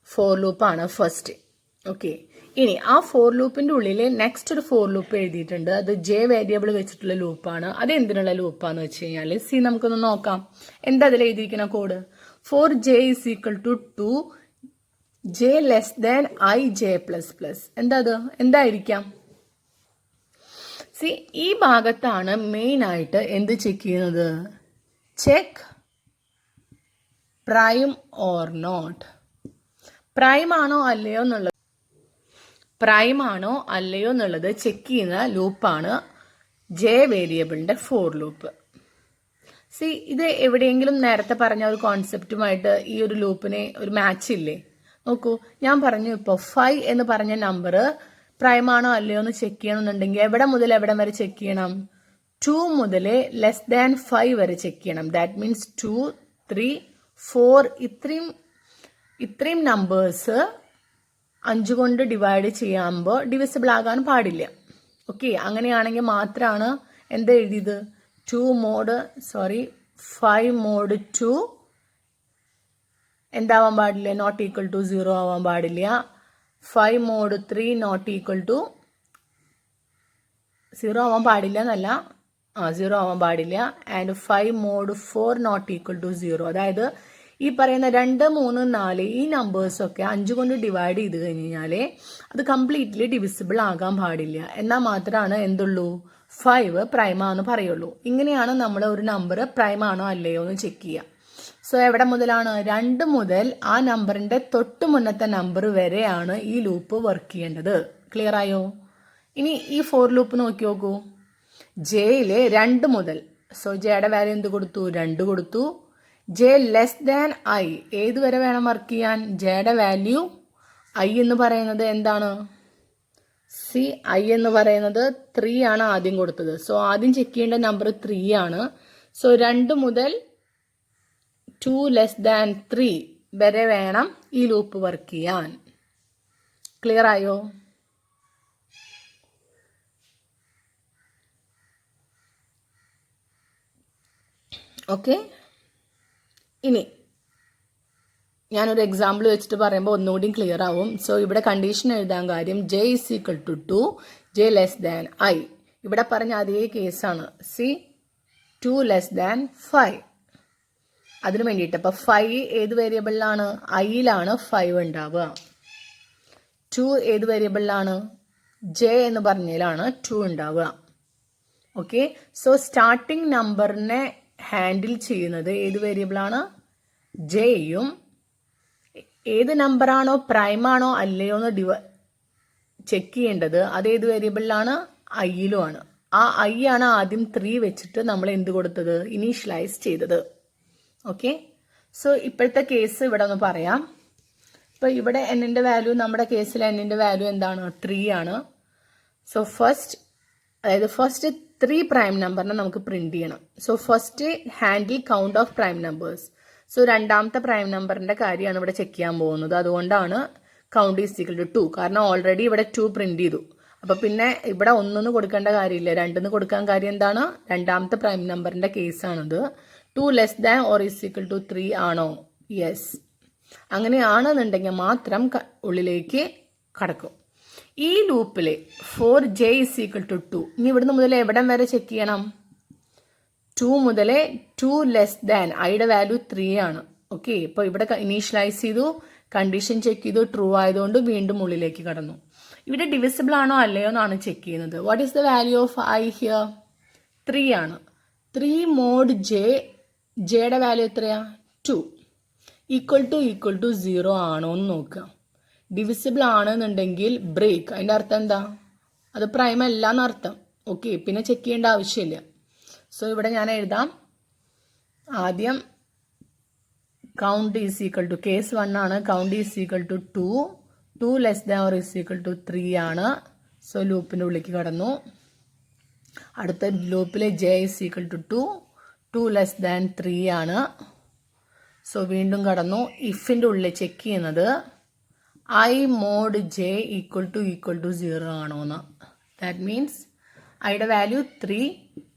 ഫോർ ലൂപ്പാണ് ഫസ്റ്റ്. ഓക്കെ, ഇനി ആ ഫോർ ലൂപ്പിന്റെ ഉള്ളിൽ നെക്സ്റ്റ് ഒരു ഫോർ ലൂപ്പ് എഴുതിയിട്ടുണ്ട്. അത് ജെ വേരിയബിൾ വെച്ചിട്ടുള്ള ലൂപ്പാണ്. അത് എന്തിനുള്ള ലൂപ്പാന്ന് വെച്ച് കഴിഞ്ഞാൽ സി നമുക്കൊന്ന് നോക്കാം. എന്താ അതിൽ എഴുതിയിരിക്കുന്ന code? For j is equal to 2 j less than i j plus plus. എന്താ അത്? എന്തായിരിക്കാം? സി ഈ ഭാഗത്താണ് മെയിൻ ആയിട്ട് എന്ത് ചെക്ക് ചെയ്യുന്നത്? Check prime or not. Prime ആണോ അല്ലയോ എന്നുള്ളത് ചെക്ക് ചെയ്യുന്ന ലൂപ്പാണ് ജെ വേരിയബിളിന്റെ ഫോർ ലൂപ്പ്. സി ഇത് എവിടെയെങ്കിലും നേരത്തെ പറഞ്ഞ ഒരു കോൺസെപ്റ്റുമായിട്ട് ഈ ഒരു ലൂപ്പിന് ഒരു മാച്ച് ഇല്ലേ? നോക്കൂ, ഞാൻ പറഞ്ഞു ഇപ്പോൾ 5 എന്ന് പറഞ്ഞ നമ്പർ പ്രൈം ആണോ അല്ലയോ എന്ന് ചെക്ക് ചെയ്യണമെന്നുണ്ടെങ്കിൽ എവിടെ മുതൽ എവിടെ വരെ ചെക്ക് ചെയ്യണം? 2 മുതൽ ലെസ് ദാൻ 5 വരെ ചെക്ക് ചെയ്യണം. ദാറ്റ് മീൻസ് 2, 3, 4 ഇത്രയും നമ്പേഴ്സ് 5 കൊണ്ട് ഡിവൈഡ് ചെയ്യുമ്പോൾ ഡിവിസിബിൾ ആകാൻ പാടില്ല. ഓക്കെ, അങ്ങനെയാണെങ്കിൽ മാത്രമാണ് എന്താ എഴുതിയത്? 5 മോഡ് 2 എന്താവാൻ പാടില്ല? നോട്ട് ഈക്വൽ ടു 0 ആവാൻ പാടില്ല. 5 മോഡ് 3 നോട്ട് ഈക്വൽ ടു 0 ആവാൻ പാടില്ല എന്നല്ല, 0 ആവാൻ പാടില്ല. And 5 mod 4 not equal to 0. അതായത് ഈ പറയുന്ന 2, 3, 4 ഈ നമ്പേഴ്സൊക്കെ 5 കൊണ്ട് ഡിവൈഡ് ചെയ്ത് കഴിഞ്ഞാൽ അത് കംപ്ലീറ്റ്ലി ഡിവിസിബിൾ ആകാൻ പാടില്ല. എന്നാൽ മാത്രമാണ് എന്തുള്ളൂ? 5 പ്രൈമാന്ന് പറയുള്ളൂ. ഇങ്ങനെയാണ് നമ്മൾ ഒരു നമ്പർ പ്രൈം ആണോ അല്ലയോ എന്ന് ചെക്ക് ചെയ്യുക. സോ എവിടെ മുതലാണ്? 2 മുതൽ ആ നമ്പറിന്റെ തൊട്ട് മുന്നത്തെ നമ്പർ വരെയാണ് ഈ ലൂപ്പ് വർക്ക് ചെയ്യേണ്ടത്. ക്ലിയർ ആയോ? ഇനി ഈ ഫോർ ലൂപ്പ് നോക്കി നോക്കൂ. ജെയില് 2 മുതൽ, സോ ജെയുടെ വാല്യൂ എന്ത് കൊടുത്തു? 2 കൊടുത്തു. ജെ ലെസ് ദാൻ ഐ ഏത് വരെ വേണം വർക്ക് ചെയ്യാൻ? ജെയുടെ വാല്യൂ ഐ എന്ന് പറയുന്നത് എന്താണ്? സി ഐ എന്ന് പറയുന്നത് 3 ആണ് ആദ്യം കൊടുത്തത്. സോ ആദ്യം ചെക്ക് ചെയ്യേണ്ട നമ്പർ 3 ആണ്. സോ 2 മുതൽ 2 ലെസ് ദാൻ 3 വരെ വേണം ഈ ലൂപ്പ് വർക്ക് ചെയ്യാൻ. ക്ലിയർ ആയോ? ഓക്കെ, ഇനി ഞാനൊരു എക്സാമ്പിൾ വെച്ചിട്ട് പറയുമ്പോൾ ഒന്നുകൂടി ക്ലിയർ ആവും. സോ ഇവിടെ കണ്ടീഷൻ എഴുതാൻ കാര്യം j is equal to 2 j less than i. ഇവിടെ പറഞ്ഞ അതേ കേസാണ്. See 2 less than 5. അതിന് വേണ്ടിയിട്ട് അപ്പോൾ 5 ഏത് വേരിയബിളിലാണ്? ഐയിലാണ് 5 ഉണ്ടാവുക. 2 ഏത് വേരിയബിളിലാണ്? ജെ എന്ന് പറഞ്ഞതിലാണ് 2 ഉണ്ടാവുക. ഓക്കെ, സോ സ്റ്റാർട്ടിംഗ് നമ്പറിനെ ഹാൻഡിൽ ചെയ്യുന്നത് ഏത് വേരിയബിളാണ്? ജെയും. ഏത് നമ്പറാണോ പ്രൈം ആണോ അല്ലയോ എന്ന് ചെക്ക് ചെയ്യേണ്ടത് അതേത് വേരിയബിളിലാണ്? ഐയിലുമാണ്. ആ ഐ ആണ് ആദ്യം 3 വെച്ചിട്ട് നമ്മൾ എന്ത് കൊടുത്തത്? ഇനീഷ്യലൈസ് ചെയ്തത്. ഓക്കെ, സോ ഇപ്പോഴത്തെ കേസ് ഇവിടെ ഒന്ന് പറയാം. ഇപ്പോൾ ഇവിടെ എന്നിൻ്റെ വാല്യൂ, നമ്മുടെ കേസിൽ എന്നിൻ്റെ വാല്യൂ എന്താണ്? 3 ആണ്. സോ ഫസ്റ്റ് 3 പ്രൈം നമ്പറിനെ നമുക്ക് പ്രിന്റ് ചെയ്യണം. So first handle count of prime numbers. So രണ്ടാമത്തെ പ്രൈം നമ്പറിന്റെ കാര്യമാണ് ഇവിടെ ചെക്ക് ചെയ്യാൻ പോകുന്നത്. അതുകൊണ്ടാണ് കൗണ്ട് ഈസ് ഈക്വൽ ടു 2. കാരണം ഓൾറെഡി ഇവിടെ 2 പ്രിന്റ് ചെയ്തു. അപ്പൊ പിന്നെ ഇവിടെ 1 കൊടുക്കേണ്ട കാര്യമില്ല, 2 കൊടുക്കാൻ കാര്യം എന്താണ്? രണ്ടാമത്തെ പ്രൈം നമ്പറിന്റെ കേസാണിത്. 2 less than or is equal to 3 ആണോ? യെസ്. അങ്ങനെയാണെന്നുണ്ടെങ്കിൽ മാത്രം ഉള്ളിലേക്ക് കടക്കും. ഈ ലൂപ്പില് 4j ഇസ് ഈക്വൽ ടു 2. ഇനി ഇവിടുന്ന് മുതൽ എവിടം വരെ ചെക്ക് ചെയ്യണം? 2 മുതൽ 2 ലെസ് ദാൻ ഐയുടെ വാല്യൂ 3 ആണ്. ഓക്കെ, ഇപ്പോൾ ഇവിടെ ഇനീഷ്യലൈസ് ചെയ്തു, കണ്ടീഷൻ ചെക്ക് ചെയ്തു, ട്രൂ ആയതുകൊണ്ട് വീണ്ടും ഉള്ളിലേക്ക് കടന്നു. ഇവിടെ ഡിവിസിബിൾ ആണോ അല്ലയോ എന്നാണ് ചെക്ക് ചെയ്യുന്നത്. What is the value of I here? 3 ആണ്. 3 മോഡ് ജെയുടെ വാല്യൂ എത്രയാ? 2. ഈക്വൽ ടു 0 ആണോ എന്ന് നോക്കുക. ഡിവിസിബിൾ ആണെന്നുണ്ടെങ്കിൽ ബ്രേക്ക്. അതിൻ്റെ അർത്ഥം എന്താ? അത് പ്രൈം അല്ല എന്നർത്ഥം. ഓക്കെ, പിന്നെ ചെക്ക് ചെയ്യേണ്ട ആവശ്യമില്ല. സോ ഇവിടെ ഞാൻ എഴുതാം. ആദ്യം count is equal to, case 1 ആണ്. Count is equal to 2 less than or is equal to 3 ആണ്. സോ ലൂപ്പിൻ്റെ ഉള്ളിലേക്ക് കടന്നു. അടുത്ത ലൂപ്പിലെ J is equal to 2 less than 3 ആണ്. സോ വീണ്ടും കടന്നു. ഇഫിൻ്റെ ഉള്ളിൽ ചെക്ക് ചെയ്യുന്നത് I mod J equal to 0 ആണോന്ന്. ദാറ്റ് മീൻസ് ഐയുടെ വാല്യൂ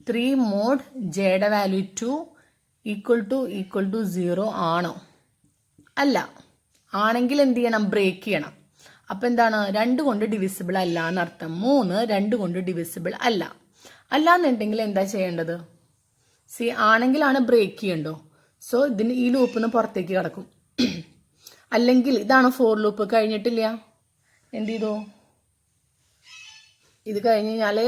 3 മോഡ് ജെയുടെ വാല്യൂ 2 ഈക്വൽ ടു 0 ആണോ? അല്ല. ആണെങ്കിൽ എന്ത് ചെയ്യണം? ബ്രേക്ക് ചെയ്യണം. അപ്പം എന്താണ് 2 കൊണ്ട് ഡിവിസിബിൾ അല്ല എന്നർത്ഥം. 3 2 കൊണ്ട് ഡിവിസിബിൾ അല്ല. അല്ലാന്നുണ്ടെങ്കിൽ എന്താ ചെയ്യേണ്ടത്? ആണെങ്കിലാണ് ബ്രേക്ക് ചെയ്യണ്ടോ. സോ ഇതിന് ഈ ലൂപ്പിൽ നിന്ന് പുറത്തേക്ക് കിടക്കും. അല്ലെങ്കിൽ ഇതാണ് ഫോർ ലൂപ്പ്, കഴിഞ്ഞിട്ടില്ല. എന്ത് ചെയ്തു? ഇത് കഴിഞ്ഞ് കഴിഞ്ഞാൽ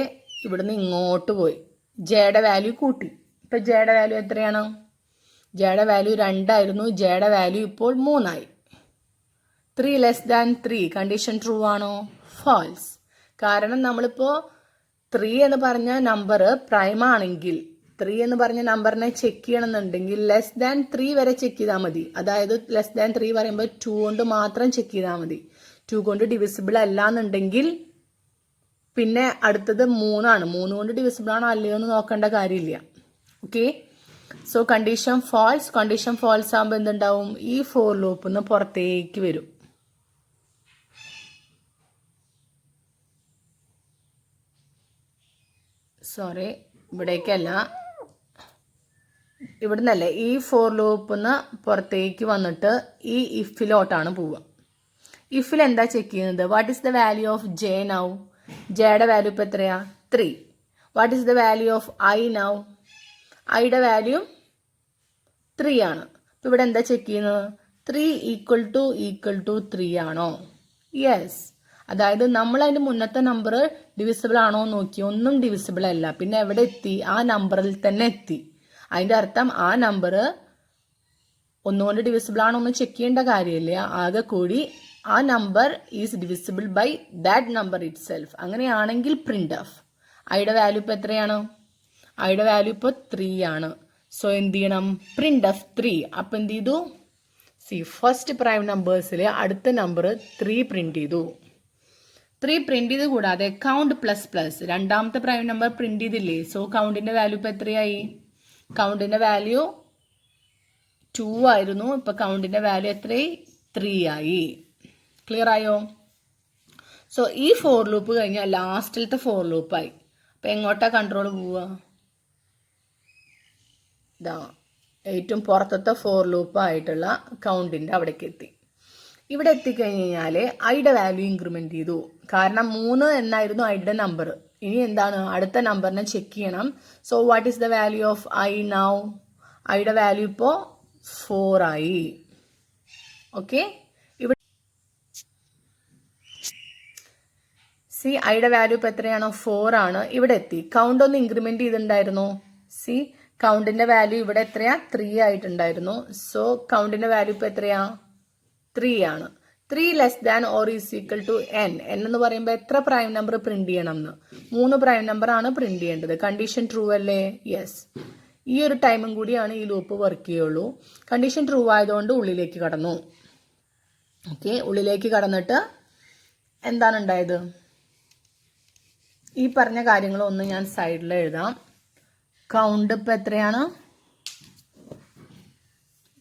ഇവിടുന്ന് ഇങ്ങോട്ട് പോയി ജെയുടെ വാല്യൂ കൂട്ടി. ഇപ്പം ജെയുടെ വാല്യൂ എത്രയാണ്? ജെയുടെ വാല്യൂ 2 ആയിരുന്നു. ജെയുടെ വാല്യൂ ഇപ്പോൾ 3 ആയി. 3 ലെസ് ദാൻ 3 കണ്ടീഷൻ ട്രൂ ആണോ? ഫാൾസ്. കാരണം നമ്മളിപ്പോൾ 3 എന്ന് പറഞ്ഞ നമ്പർ പ്രൈം ആണെങ്കിൽ 3 എന്ന് പറഞ്ഞ നമ്പറിനെ ചെക്ക് ചെയ്യണമെന്നുണ്ടെങ്കിൽ ലെസ് ദാൻ 3 വരെ ചെക്ക് ചെയ്താൽ മതി. അതായത് ലെസ് ദാൻ 3 പറയുമ്പോൾ 2 കൊണ്ട് മാത്രം ചെക്ക് ചെയ്താൽ മതി. 2 കൊണ്ട് ഡിവിസിബിൾ അല്ല എന്നുണ്ടെങ്കിൽ പിന്നെ അടുത്തത് 3 ആണ്. 3 കൊണ്ട് ഡിവിസിബിൾ ആണോ അല്ലയോ എന്ന് നോക്കേണ്ട കാര്യമില്ല. Okay, so condition false. Condition false ആകുമ്പോൾ എന്തുണ്ടാവും? ഈ ഫോർ ലൂപ്പിൽ നിന്ന് പുറത്തേക്ക് വരും. സോറി, ഇവിടേക്കല്ല, ഇവിടുന്നല്ലേ. ഈ ഫോർ ലൂപ്പിൽ നിന്ന് പുറത്തേക്ക് വന്നിട്ട് ഈ ഇഫിലോട്ടാണ് പോവുക. ഇഫിൽ എന്താ ചെക്ക് ചെയ്യുന്നത്? What is the value of J now? ജെയുടെ വാല്യൂ ഇപ്പോൾ എത്രയാ? 3. What is the value of I now? ഐയുടെ വാല്യൂ 3 ആണ്. അപ്പോൾ ഇവിടെ എന്താ ചെക്ക് ചെയ്യുന്നത്? 3 ഈക്വൽ ടു 3 ആണോ? യെസ്. അതായത് നമ്മൾ അതിൻ്റെ മുന്നത്തെ നമ്പർ ഡിവിസിബിൾ ആണോ എന്ന് നോക്കി, ഒന്നും ഡിവിസിബിൾ അല്ല. പിന്നെ എവിടെ എത്തി? ആ നമ്പറിൽ തന്നെ എത്തി. അതിൻ്റെ അർത്ഥം ആ നമ്പർ ഒന്നുകൊണ്ട് ഡിവിസിബിൾ ആണോ എന്ന് ചെക്ക് ചെയ്യേണ്ട കാര്യമില്ല. ആകെ കൂടി ആ number is divisible by that number itself. അങ്ങനെയാണെങ്കിൽ പ്രിന്റ് ഓഫ്. ഐയുടെ വാല്യൂ ഇപ്പോൾ എത്രയാണ്? ഐയുടെ വാല്യൂ ഇപ്പോൾ 3 ആണ്. സോ എന്ത് ചെയ്യണം? Print of 3. അപ്പം എന്ത് ചെയ്തു? ഫസ്റ്റ് പ്രൈം നമ്പേഴ്സിൽ അടുത്ത നമ്പർ 3 പ്രിന്റ് ചെയ്തു. 3 പ്രിന്റ് ചെയ്ത് കൂടാതെ കൗണ്ട് പ്ലസ് പ്ലസ് രണ്ടാമത്തെ പ്രൈം നമ്പർ പ്രിന്റ് ചെയ്തില്ലേ? സോ കൗണ്ടിന്റെ വാല്യൂ ഇപ്പോൾ എത്രയായി? കൗണ്ടിന്റെ വാല്യൂ 2 ആയിരുന്നു. ഇപ്പൊ കൗണ്ടിന്റെ വാല്യൂ എത്രയായി? 3 ആയി. ക്ലിയർ ആയോ? സോ ഈ ഫോർ ലൂപ്പ് കഴിഞ്ഞാൽ ലാസ്റ്റിലത്തെ ഫോർ ലൂപ്പായി. അപ്പൊ എങ്ങോട്ടാ കൺട്രോൾ പോവുക? ഇതാ ഏറ്റവും പുറത്തത്തെ ഫോർ ലൂപ്പ് ആയിട്ടുള്ള കൗണ്ടിന്റെ അവിടേക്ക് എത്തി. ഇവിടെ എത്തിക്കഴിഞ്ഞ് കഴിഞ്ഞാൽ ഐയുടെ വാല്യൂ ഇൻക്രിമെന്റ് ചെയ്തു. കാരണം 3 എന്നായിരുന്നു ഐയുടെ നമ്പർ. ഇനി എന്താണ്? അടുത്ത നമ്പറിനെ ചെക്ക് ചെയ്യണം. So what is the value of I now? ഐയുടെ വാല്യൂ ഇപ്പോൾ 4 ആയി. ഓക്കെ, ഇവിടെ ഐയുടെ വാല്യൂ ഇപ്പോൾ എത്രയാണോ? 4 ആണ്. ഇവിടെ എത്തി. കൗണ്ട് ഒന്ന് ഇൻക്രിമെന്റ് ചെയ്തിട്ടുണ്ടായിരുന്നു. കൗണ്ടിന്റെ വാല്യൂ ഇവിടെ എത്രയാ? 3 ആയിട്ടുണ്ടായിരുന്നു. സോ കൗണ്ടിന്റെ വാല്യൂ ഇപ്പോൾ എത്രയാ? 3 ആണ്. 3 less than or is equal to n. n എന്ന് പറയുമ്പോൾ എത്ര പ്രൈം നമ്പർ പ്രിന്റ് ചെയ്യണം എന്ന്? 3 പ്രൈം നമ്പർ ആണ് പ്രിന്റ് ചെയ്യേണ്ടത്. കണ്ടീഷൻ ട്രൂ അല്ലേ? യെസ്. ഈ ഒരു ടൈമും കൂടിയാണ് ഈ ലൂപ്പ് വർക്ക് ചെയ്യുള്ളൂ. കണ്ടീഷൻ ട്രൂ ആയതുകൊണ്ട് ഉള്ളിലേക്ക് കടന്നു. ഓക്കെ, ഉള്ളിലേക്ക് കടന്നിട്ട് എന്താണ് ഉണ്ടായത്? ഈ പറഞ്ഞ കാര്യങ്ങളൊന്ന് ഞാൻ സൈഡിൽ എഴുതാം. കൗണ്ട് ഇപ്പം എത്രയാണ്?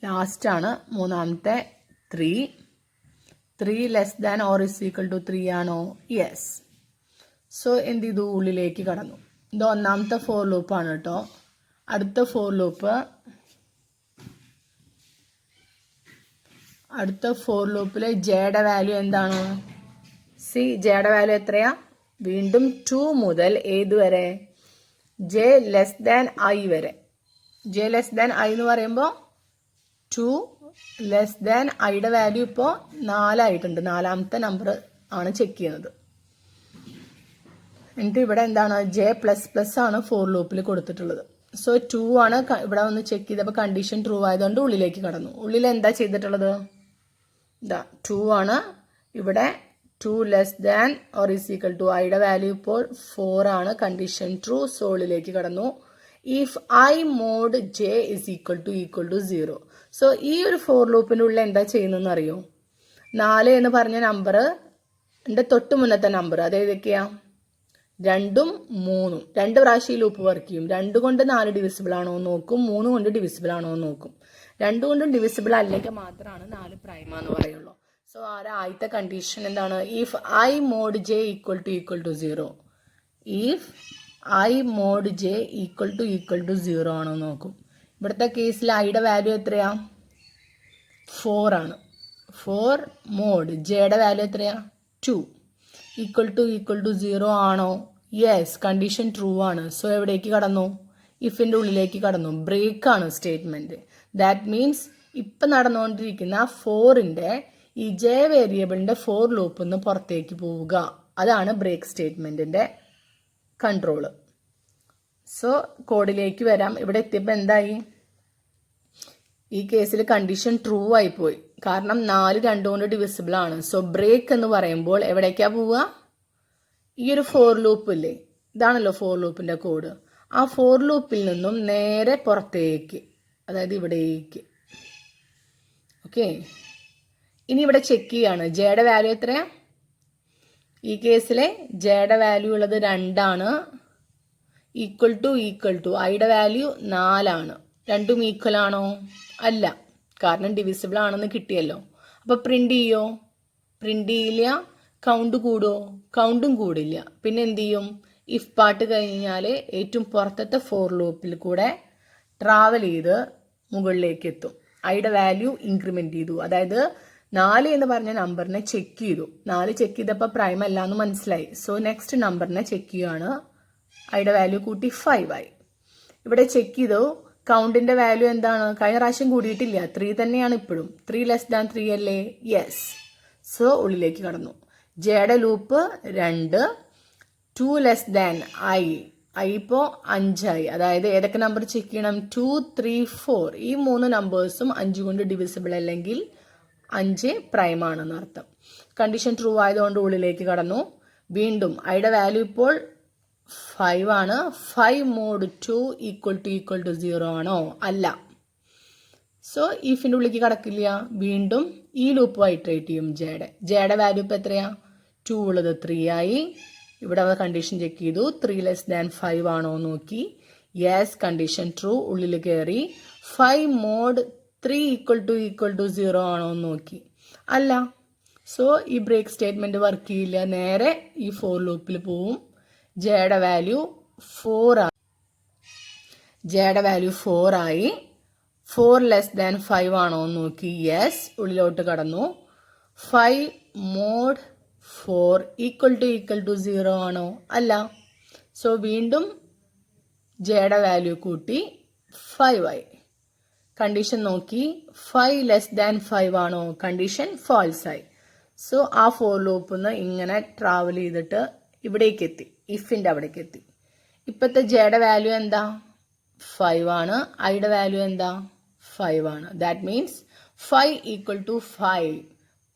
ലാസ്റ്റ് ആണ്, മൂന്നാമത്തെ 3 less than or is equal to 3 ആണോ? യെസ്. സോ എന്ത് ചെയ്തു? ഉള്ളിലേക്ക് കടന്നു. ഇത് ഒന്നാമത്തെ ഫോർ ലൂപ്പാണ് കേട്ടോ. അടുത്ത ഫോർ ലൂപ്പിലെ ജെയുടെ വാല്യൂ എന്താണ്? ജെയുടെ വാല്യൂ എത്രയാ? വീണ്ടും 2 മുതൽ ഏത് വരെ? ജെ ലെസ് ദാൻ ഐ വരെ. ജെ ലെസ് ദാൻ ഐ എന്ന് പറയുമ്പോൾ 2 ലെസ് ദാൻ ഐയുടെ വാല്യൂ ഇപ്പോൾ 4 ആയിട്ടുണ്ട്. നാലാമത്തെ നമ്പർ ആണ് ചെക്ക് ചെയ്യുന്നത്. എന്നിട്ട് ഇവിടെ എന്താണ്? ജെ പ്ലസ് പ്ലസ് ആണ് ഫോർ ലൂപ്പിൽ കൊടുത്തിട്ടുള്ളത്. സോ 2 ആണ് ഇവിടെ ഒന്ന് ചെക്ക് ചെയ്തപ്പോൾ കണ്ടീഷൻ ട്രൂ ആയതുകൊണ്ട് ഉള്ളിലേക്ക് കടന്നു. ഉള്ളിൽ എന്താ ചെയ്തിട്ടുള്ളത്? ഇതാ 2 ആണ്. ഇവിടെ 2 less than or is equal to ഐയുടെ വാല്യൂ ഇപ്പോൾ 4 ആണ്. Condition true. സോ ഉള്ളിലേക്ക് കടന്നു. If i mod j is equal to 0. So ഈ ഒരു ഫോർ ലൂപ്പിൻ്റെ ഉള്ളിൽ എന്താ ചെയ്യുന്നതെന്ന് അറിയോ? 4 എന്ന് പറഞ്ഞ നമ്പർ എൻ്റെ തൊട്ട് മുന്നത്തെ നമ്പർ അതേതൊക്കെയാ? 2ഉം 3ഉം. 2 പ്രാവശ്യം ഈ ലൂപ്പ് വർക്ക് ചെയ്യും. 2 കൊണ്ട് 4 ഡിവിസിബിൾ ആണോ എന്ന് നോക്കും. 3 കൊണ്ട് ഡിവിസിബിൾ ആണോ എന്ന് നോക്കും. 2 കൊണ്ടും ഡിവിസിബിൾ അല്ലെങ്കിൽ മാത്രമാണ് 4 പ്രൈമ എന്ന് പറയുള്ളൂ. സോ ആദ്യത്തെ കണ്ടീഷൻ എന്താണ്? If i mod J equal to 0. If i mod J equal to 0 ആണോ നോക്കും. ഇവിടുത്തെ കേസിൽ ഐയുടെ വാല്യൂ എത്രയാ? 4 ആണ്. 4 മോഡ് ജെയുടെ വാല്യൂ എത്രയാ? 2 ഈക്വൽ ടു 0 ആണോ? യെസ്, കണ്ടീഷൻ ട്രൂ ആണ്. സോ എവിടേക്ക് കടന്നു? ഇഫിൻ്റെ ഉള്ളിലേക്ക് കടന്നു. ബ്രേക്ക് ആണ് സ്റ്റേറ്റ്മെൻറ്റ്. ദാറ്റ് മീൻസ് ഇപ്പം നടന്നുകൊണ്ടിരിക്കുന്ന 4ൻ്റെ ഈ ജെ വേരിയബിളിൻ്റെ ഫോർ ലൂപ്പിൽ നിന്ന് പുറത്തേക്ക് പോവുക. അതാണ് ബ്രേക്ക് സ്റ്റേറ്റ്മെൻറ്റിൻ്റെ കൺട്രോള്. സോ കോഡിലേക്ക് വരാം. ഇവിടെ എത്തിയപ്പോൾ എന്തായി? ഈ കേസിൽ കണ്ടീഷൻ ട്രൂ ആയിപ്പോയി. കാരണം 4 2 കൊണ്ട് ഡിവിസിബിൾ ആണ്. സോ ബ്രേക്ക് എന്ന് പറയുമ്പോൾ എവിടേക്കാ പോവുക? ഈ ഒരു ഫോർ ലൂപ്പ് ഇല്ലേ, ഇതാണല്ലോ ഫോർ ലൂപ്പിൻ്റെ കോഡ്. ആ ഫോർ ലൂപ്പിൽ നിന്നും നേരെ പുറത്തേക്ക്, അതായത് ഇവിടേക്ക്. ഓക്കെ, ഇനി ഇവിടെ ചെക്ക് ചെയ്യാണ്. ജെയുടെ വാല്യൂ എത്രയാ? ഈ കേസിലെ ജെയുടെ വാല്യൂ ഉള്ളത് 2 ആണ്. ഈക്വൽ ടു ഐയുടെ വാല്യൂ 4 ആണ്. രണ്ടും ഈക്വൽ ആണോ? അല്ല, കാരണം ഡിവിസിബിൾ ആണെന്ന് കിട്ടിയല്ലോ. അപ്പോൾ പ്രിന്റ് ചെയ്യോ? പ്രിന്റ് ചെയ്യില്ല. കൗണ്ട് കൂടുമോ? കൗണ്ടും കൂടില്ല. പിന്നെ എന്ത് ചെയ്യും? ഇഫ് പാർട്ട് കഴിഞ്ഞാൽ ഏറ്റവും പുറത്തത്തെ ഫോർ ലൂപ്പിൽ കൂടെ ട്രാവൽ ചെയ്ത് മുകളിലേക്ക് എത്തും. ഐയുടെ വാല്യൂ ഇൻക്രിമെന്റ് ചെയ്തു. അതായത് 4 എന്ന് പറഞ്ഞ നമ്പറിനെ ചെക്ക് ചെയ്തു. 4 ചെക്ക് ചെയ്തപ്പോൾ പ്രൈം അല്ല എന്ന് മനസ്സിലായി. സോ നെക്സ്റ്റ് നമ്പറിനെ ചെക്ക് ചെയ്യുകയാണ്. ഐയുടെ വാല്യൂ കൂട്ടി 5 ആയി. ഇവിടെ ചെക്ക് ചെയ്തു. കൗണ്ടിന്റെ വാല്യൂ എന്താണ്? കഴിഞ്ഞ പ്രാവശ്യം കൂടിയിട്ടില്ല, 3 തന്നെയാണ് ഇപ്പോഴും. 3 ലെസ് ദാൻ 3 അല്ലേ? യെസ്. സോ ഉള്ളിലേക്ക് കടന്നു. ജെയുടെ ലൂപ്പ് 2, 2 ലെസ് ദാൻ ഐ ഇപ്പോൾ 5 ആയി. അതായത് ഏതൊക്കെ നമ്പർ ചെക്ക് ചെയ്യണം? 2, 3, 4. ഈ 3 നമ്പേഴ്സും 5 കൊണ്ട് ഡിവിസിബിൾ അല്ലെങ്കിൽ 5 പ്രൈം ആണെന്ന് അർത്ഥം. കണ്ടീഷൻ ട്രൂ ആയതുകൊണ്ട് ഉള്ളിലേക്ക് കടന്നു. വീണ്ടും ഐയുടെ വാല്യൂ ഇപ്പോൾ 5 ആണ്. 5 mod 2 ഈക്വൽ ടു 0 ആണോ? അല്ല. സോ ഇഫിൻ്റെ ഉള്ളിലേക്ക് കടക്കില്ല. വീണ്ടും ഈ ലൂപ്പ് ഇറ്ററേറ്റ് ചെയ്യും. ജെയുടെ വാല്യൂ ഇപ്പോൾ എത്രയാ? 2 ഉള്ളത് 3 ആയി. ഇവിടെ കണ്ടീഷൻ ചെക്ക് ചെയ്തു. 3 ലെസ് ദാൻ 5 ആണോ നോക്കി. Yes, condition true. ഉള്ളിൽ കയറി 5 mod 3 ഈക്വൽ ടു 0 ആണോ നോക്കി. അല്ല. സോ ഈ ബ്രേക്ക് സ്റ്റേറ്റ്മെന്റ് വർക്ക് ചെയ്യില്ല. നേരെ ഈ ഫോർ ലൂപ്പിൽ പോവും. ജെയുടെ വാല്യൂ 4 ആയി. ജെയുടെ വാല്യൂ 4 ആയി. 4 ലെസ് ദാൻ 5 ആണോ നോക്കി. യെസ്, ഉള്ളിലോട്ട് കടന്നു. 5 mod 4 ഈക്വൽ ടു 0 ആണോ? അല്ല. സോ വീണ്ടും ജെയുടെ വാല്യൂ കൂട്ടി 5 ആയി. കണ്ടീഷൻ നോക്കി. 5 ലെസ് ദാൻ 5 ആണോ? കണ്ടീഷൻ ഫാൾസ് ആയി. സോ ആ ഫോർ ലൂപ്പിൽ നിന്ന് ഇങ്ങനെ ട്രാവൽ ചെയ്തിട്ട് ഇവിടേക്ക് എത്തി. ഇഫിൻ്റെ അവിടേക്ക് എത്തി. ഇപ്പോഴത്തെ ജെയുടെ വാല്യൂ എന്താ? 5 ആണ്. ഐയുടെ വാല്യൂ എന്താ? 5 ആണ്. That means 5 equal to 5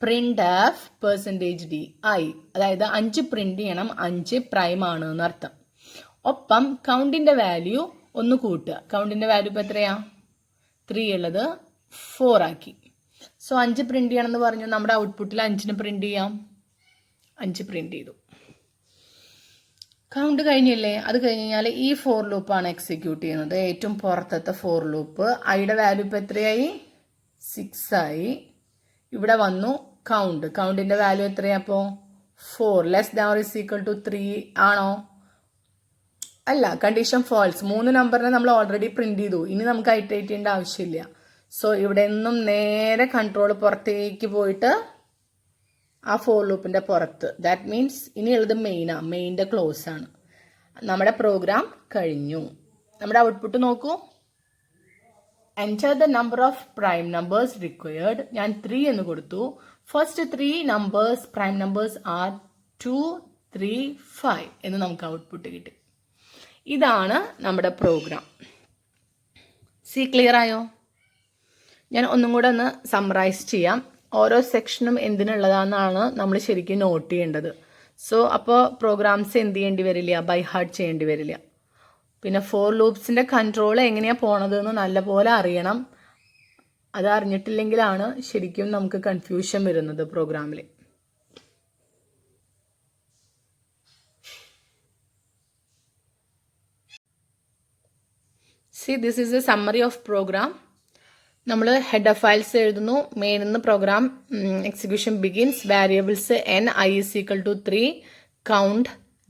print of percentage d i. അതായത് 5 പ്രിന്റ് ചെയ്യണം. 5 പ്രൈം ആണ് എന്നർത്ഥം. ഒപ്പം കൗണ്ടിന്റെ വാല്യൂ ഒന്ന് കൂട്ടുക. കൗണ്ടിന്റെ വാല്യൂ ഇപ്പോൾ എത്രയാ? 3 ഉള്ളത് 4 ആക്കി. സോ 5 പ്രിന്റ് ചെയ്യണം എന്ന് പറഞ്ഞു. നമ്മുടെ ഔട്ട്പുട്ടിൽ 5ന് പ്രിന്റ് ചെയ്യാം. 5 പ്രിന്റ് ചെയ്തു. കൗണ്ട് കഴിഞ്ഞില്ലേ? അത് കഴിഞ്ഞ് കഴിഞ്ഞാൽ ഈ ഫോർ ലൂപ്പാണ് എക്സിക്യൂട്ട് ചെയ്യുന്നത്. ഏറ്റവും പുറത്തത്തെ ഫോർ ലൂപ്പ്. ഐയുടെ വാല്യൂ ഇപ്പോൾ എത്രയായി? 6 ആയി. ഇവിടെ വന്നു കൗണ്ട്. കൗണ്ടിന്റെ വാല്യൂ എത്രയാ? അപ്പോൾ 4 less than or is equal to 3 ആണോ? അല്ല, കണ്ടീഷൻ ഫാൾസ്. 3 നമ്പറിനെ നമ്മൾ ഓൾറെഡി പ്രിന്റ് ചെയ്തു. ഇനി നമുക്ക് ഐറ്ററേറ്റ് ചെയ്യേണ്ട ആവശ്യമില്ല. സോ ഇവിടെ നിന്നും നേരെ കൺട്രോൾ പുറത്തേക്ക് പോയിട്ട് ആ ഫോർ ലൂപ്പിന്റെ പുറത്ത്. ദാറ്റ് മീൻസ് ഇനിയുള്ളത് മെയിൻ്റെ ക്ലോസ് ആണ്. നമ്മുടെ പ്രോഗ്രാം കഴിഞ്ഞു. നമ്മുടെ ഔട്ട്പുട്ട് നോക്കൂ. Enter the number of prime numbers required. ഞാൻ 3 എന്ന് കൊടുത്തു. First 3 numbers prime numbers R 2, 3, 5 എന്ന് നമുക്ക് ഔട്ട്പുട്ട് കിട്ടി. ഇതാണ് നമ്മുടെ പ്രോഗ്രാം. സി ക്ലിയർ ആയോ? ഞാൻ ഒന്നും കൂടെ ഒന്ന് സമ്മറൈസ് ചെയ്യാം. ഓരോ സെക്ഷനും എന്തിനുള്ളതാണെന്നാണ് നമ്മൾ ശരിക്കും നോട്ട് ചെയ്യേണ്ടത്. സോ അപ്പോൾ പ്രോഗ്രാംസ് എന്ത് ചെയ്യേണ്ടി വരില്ല? ബൈ ഹാർട്ട് ചെയ്യേണ്ടി വരില്ല. പിന്നെ ഫോർ ലൂപ്സിൻ്റെ കൺട്രോൾ എങ്ങനെയാണ് പോണതെന്ന് നല്ലപോലെ അറിയണം. അത് അറിഞ്ഞിട്ടില്ലെങ്കിലാണ് ശരിക്കും നമുക്ക് കൺഫ്യൂഷൻ വരുന്നത് പ്രോഗ്രാമിൽ. See this is a summary of program. നമ്മൾ ഹെഡർ ഫയൽസ് എഴുതുന്നു. മെയിൻ നിന്ന് program execution begins. Variables n i is equal to 3, count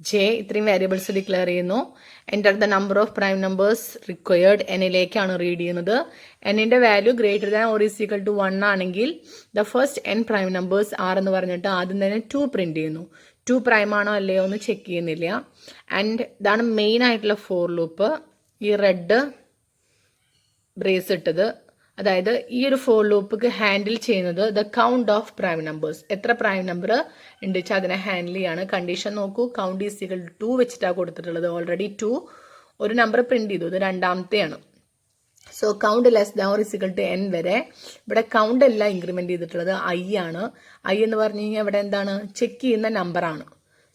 J ഇത്രയും വേരിയബിൾസ് ഡിക്ലെയർ ചെയ്യുന്നു. Enter the number of prime numbers required എന്നിലേക്കാണ് read ചെയ്യുന്നത്. എന്നിൻ്റെ value greater than or is equal to 1 ആണെങ്കിൽ the first n prime numbers are എന്ന് പറഞ്ഞിട്ട് ആദ്യം തന്നെ 2 പ്രിൻറ്റ് ചെയ്യുന്നു. 2 പ്രൈം ആണോ അല്ലയോ എന്ന് ചെക്ക് ചെയ്യുന്നില്ല. ആൻഡ് ഇതാണ് മെയിൻ ആയിട്ടുള്ള ഫോർ ലൂപ്പ്. ഈ റെഡ് ബ്രേസ് ഇട്ടത്, അതായത് ഈ ഒരു ഫോർ ലൂപ്പ് ഹാൻഡിൽ ചെയ്യുന്നത് the count of prime numbers. എത്ര പ്രൈം നമ്പർ ഉണ്ട് വെച്ചാൽ അതിനെ ഹാൻഡിൽ ചെയ്യാണ്. കണ്ടീഷൻ നോക്കൂ, കൗണ്ട് ഈസ് ഈക്വൽ ടു 2 വെച്ചിട്ടാണ് കൊടുത്തിട്ടുള്ളത്. ഓൾറെഡി 2 ഒരു നമ്പർ പ്രിന്റ് ചെയ്തു, ഇത് രണ്ടാമത്തെയാണ്. So count less than or is equal to n വരെ. ഇവിടെ കൗണ്ട് അല്ല ഇൻക്രിമെന്റ് ചെയ്തിട്ടുള്ളത്, ഐ ആണ്. ഐ എന്ന് പറഞ്ഞു കഴിഞ്ഞാൽ ഇവിടെ എന്താണ്, ചെക്ക് ചെയ്യുന്ന നമ്പറാണ്.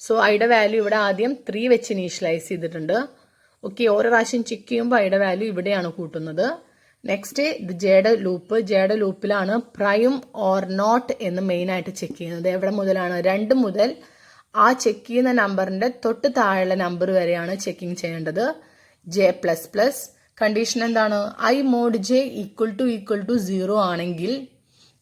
സോ ഐയുടെ വാല്യൂ ഇവിടെ ആദ്യം 3 വെച്ച് ഇനീഷ്യലൈസ് ചെയ്തിട്ടുണ്ട്. ഓക്കെ, ഓരോ പ്രാവശ്യം ചെക്ക് ചെയ്യുമ്പോൾ ഐയുടെ വാല്യൂ ഇവിടെയാണ് കൂട്ടുന്നത്. നെക്സ്റ്റ് ഇത് ജെയുടെ ലൂപ്പിലാണ് പ്രൈം ഓർ നോട്ട് എന്ന് മെയിനായിട്ട് ചെക്ക് ചെയ്യുന്നത്. എവിടെ മുതലാണ്, 2 മുതൽ ആ ചെക്ക് ചെയ്യുന്ന നമ്പറിൻ്റെ തൊട്ട് താഴെയുള്ള നമ്പർ വരെയാണ് ചെക്കിങ് ചെയ്യേണ്ടത്. ജെ പ്ലസ് പ്ലസ് കണ്ടീഷൻ എന്താണ്, i mod J equal to 0 ആണെങ്കിൽ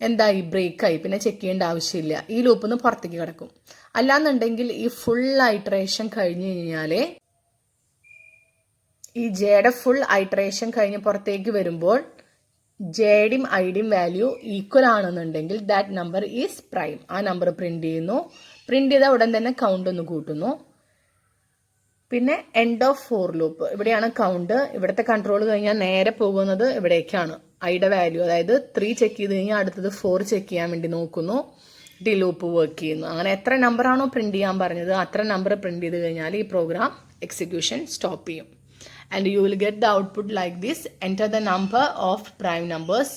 എന്തായി, ബ്രേക്കായി, പിന്നെ ചെക്ക് ചെയ്യേണ്ട ആവശ്യമില്ല. ഈ ലൂപ്പിൽ നിന്ന് പുറത്തേക്ക് കിടക്കും. അല്ലാന്നുണ്ടെങ്കിൽ ഈ ഫുൾ ഐട്രേഷൻ കഴിഞ്ഞ് കഴിഞ്ഞാലേ, ഈ ജെയുടെ ഫുൾ ഐട്രേഷൻ കഴിഞ്ഞ് പുറത്തേക്ക് വരുമ്പോൾ ജെയുടെയും ഐയുടെയും വാല്യൂ ഈക്വൽ ആണെന്നുണ്ടെങ്കിൽ ദാറ്റ് നമ്പർ ഈസ് പ്രൈം. ആ നമ്പർ പ്രിന്റ് ചെയ്യുന്നു. പ്രിന്റ് ചെയ്ത ഉടൻ തന്നെ കൗണ്ട് ഒന്ന് കൂട്ടുന്നു. പിന്നെ എൻഡ് ഓഫ് ഫോർ ലൂപ്പ്, ഇവിടെയാണ് കൗണ്ട്. ഇവിടുത്തെ കൺട്രോൾ കഴിഞ്ഞാൽ നേരെ പോകുന്നത് ഇവിടേക്കാണ്. ഐയുടെ വാല്യൂ, അതായത് 3 ചെക്ക് ചെയ്ത് കഴിഞ്ഞാൽ അടുത്തത് 4 ചെക്ക് ചെയ്യാൻ വേണ്ടി നോക്കുന്നു. ഡി ലൂപ്പ് വർക്ക് ചെയ്യുന്നു. അങ്ങനെ എത്ര നമ്പർ ആണോ പ്രിന്റ് ചെയ്യാൻ പറഞ്ഞത് അത്ര നമ്പർ പ്രിന്റ് ചെയ്ത് കഴിഞ്ഞാൽ ഈ പ്രോഗ്രാം എക്സിക്യൂഷൻ സ്റ്റോപ്പ് ചെയ്യും. And you will get the output like this. Enter the number of prime numbers.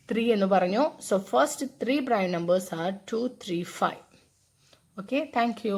3 എന്ന് പറഞ്ഞു. So first 3 prime numbers are 2, 3, 5. Okay, thank you.